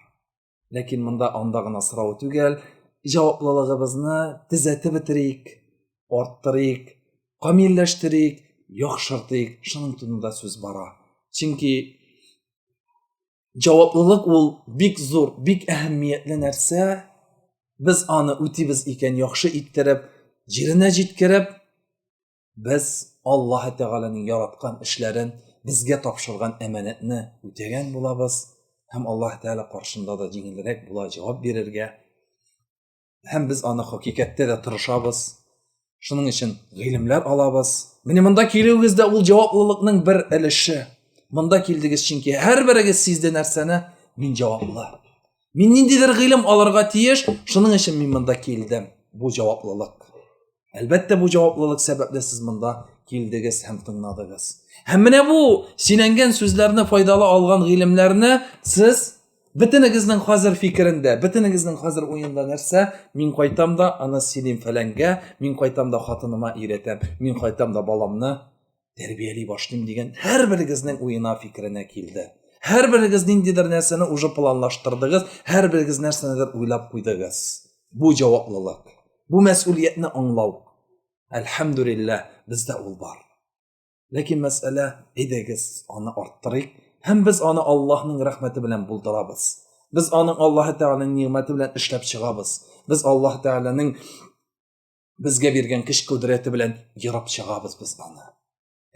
Ләкин монда анда гына сорау түгел, җаваплылыгыбызны төзәтеп бетерик, арттырыйк, камилләштерик, яхшыртыйк. Шуның турында сүз бара. Чөнки җаваплылык ул бик зур, бик әһәмиятле нәрсә. Без аны үтибез икән яхшы иттереп, җиренә җиткереп, без Аллаһ Тәгаләнең яраткан эшләрен, безгә тапшырган әманәтне үтәгән булабыз һәм Аллаһ Тәгалә каршында да җиңелрәк була җавап бирергә. Һәм без аны хакыйкатьтә дә тырышабыз. Шуның өчен гыйлемләр алабыз. Менә монда килүегез дә ул җаваплылыкның бер өлеше. Монда килдегез чөнки һәрберегез сизде нәрсәне: мин җаваплы. Мин ниндидер гыйлем алырга тиеш, шуның өчен мин монда килдем. Бу җаваплылык. Әлбәттә бу җаваплылык сәбәпле сез монда килдегез һәм тыңладыгыз. Һәм менә бу сөйләнгән сүзләрне, файдалы алган гыйлемләрне сез бөтенегезнең хәзер фикерендә, бөтенегезнең хәзер уенда нәрсә? Мин кайтам да аны сөйлим фәләнгә, мин кайтам да хатыныма өйрәтәм, мин кайтам да баламны тәрбияли башлыйм дигән һәрберегезнең уена, фикеренә килде. Һәрберегез ниндидер нәрсәне уже планлаштырдыгыз, һәрберегез нәрсәнедер уйлап куйдыгыз. Бу җаваплылык. Бу мәс'улиятне аңлау. Әлхәмдүлилләһ, бездә ул бар. Ләкин мәсьәлә, әйдәгез аны арттырыйк һәм без аны Аллаһның рәхмәте белән булдырабыз. Biz aның Alloh taolaning ne'mati bilan ishlab chiqamiz. Biz Alloh taolaning bizga bergan kuch-qudrati bilan yirab chiqamiz biz uni.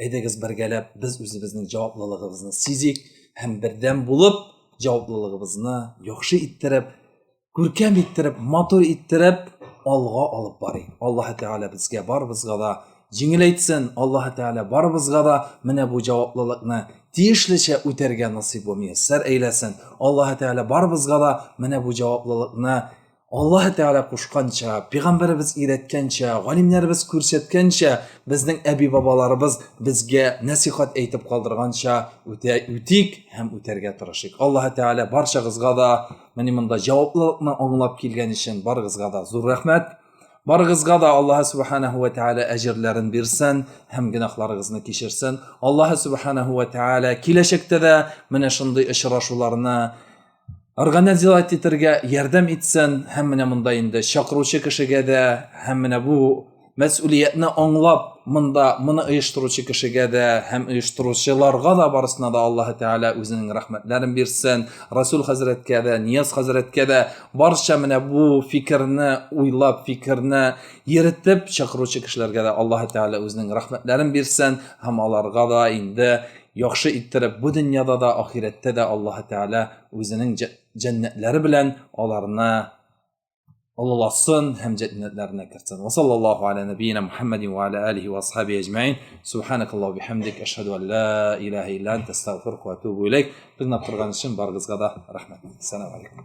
Aydagiz birgalab biz o'zimizning javobligimizni sezik, ham birdan bo'lib javobligimizni yaxshi ittirib, ko'rkam ittirib, motor ittirib olg'a olib boring. Alloh taolo bizga bizga da yengil aytsin. Alloh taolo bizga da mana bu javoblilikni tiyishlicha o'targa nasib va muyassar aylasin. Alloh taolo bizga da mana bu javoblilikni Alloh taolo qo'shgancha, payg'ambarimiz o'rgatgancha, olimlarimiz ko'rsatgancha, bizning abi bobolarimiz bizga nasihat aytib qoldirgancha o'tik ham o'targa tirishik. Alloh taolo barchag'izga da mana bunda javoblarni anglab kelgan uchun barchag'izga da zo'r rahmat. Barchag'izga da Alloh subhanahu va taolo ajrlarini bersin, ham gunohlaringizni kechirsin. Alloh subhanahu va taolo kelajakda da mana shunday uchrashuvlarni organizatsiyaga yordam etsin. Hammana bunda endi chaqiruvchi kishiga da, hammana bu mas'uliyatni anglab buni uyushtiruvchi kishiga da, ham uyushtiruvchilarga da barisida da Alloh taolo o'zining rahmatlarini bersin. Rasul hazratga da, Niyoz hazratga da barcha mana bu fikrni o'ylab, fikrni yeritib chaqiruvchi kishilarga da Alloh taolo o'zining rahmatlarini bersin. Ham ularga da endi yaxshi ittirib bu dunyoda da oxiratda da Alloh taolo o'zining jannatlari bilan ularni Allah'sın hem cennetlerine kirsin. Ve sallallahu ala nebiyyina Muhammedin ve ala alihi ve ashabihi ecma'in. Subhanakallahu bihamdik. Eşhedü en la ilahe illa ente estağfirullah ve etûbü ileyk. Bizni yaptırgan için bargızga da rahmet. Selamun aleyküm.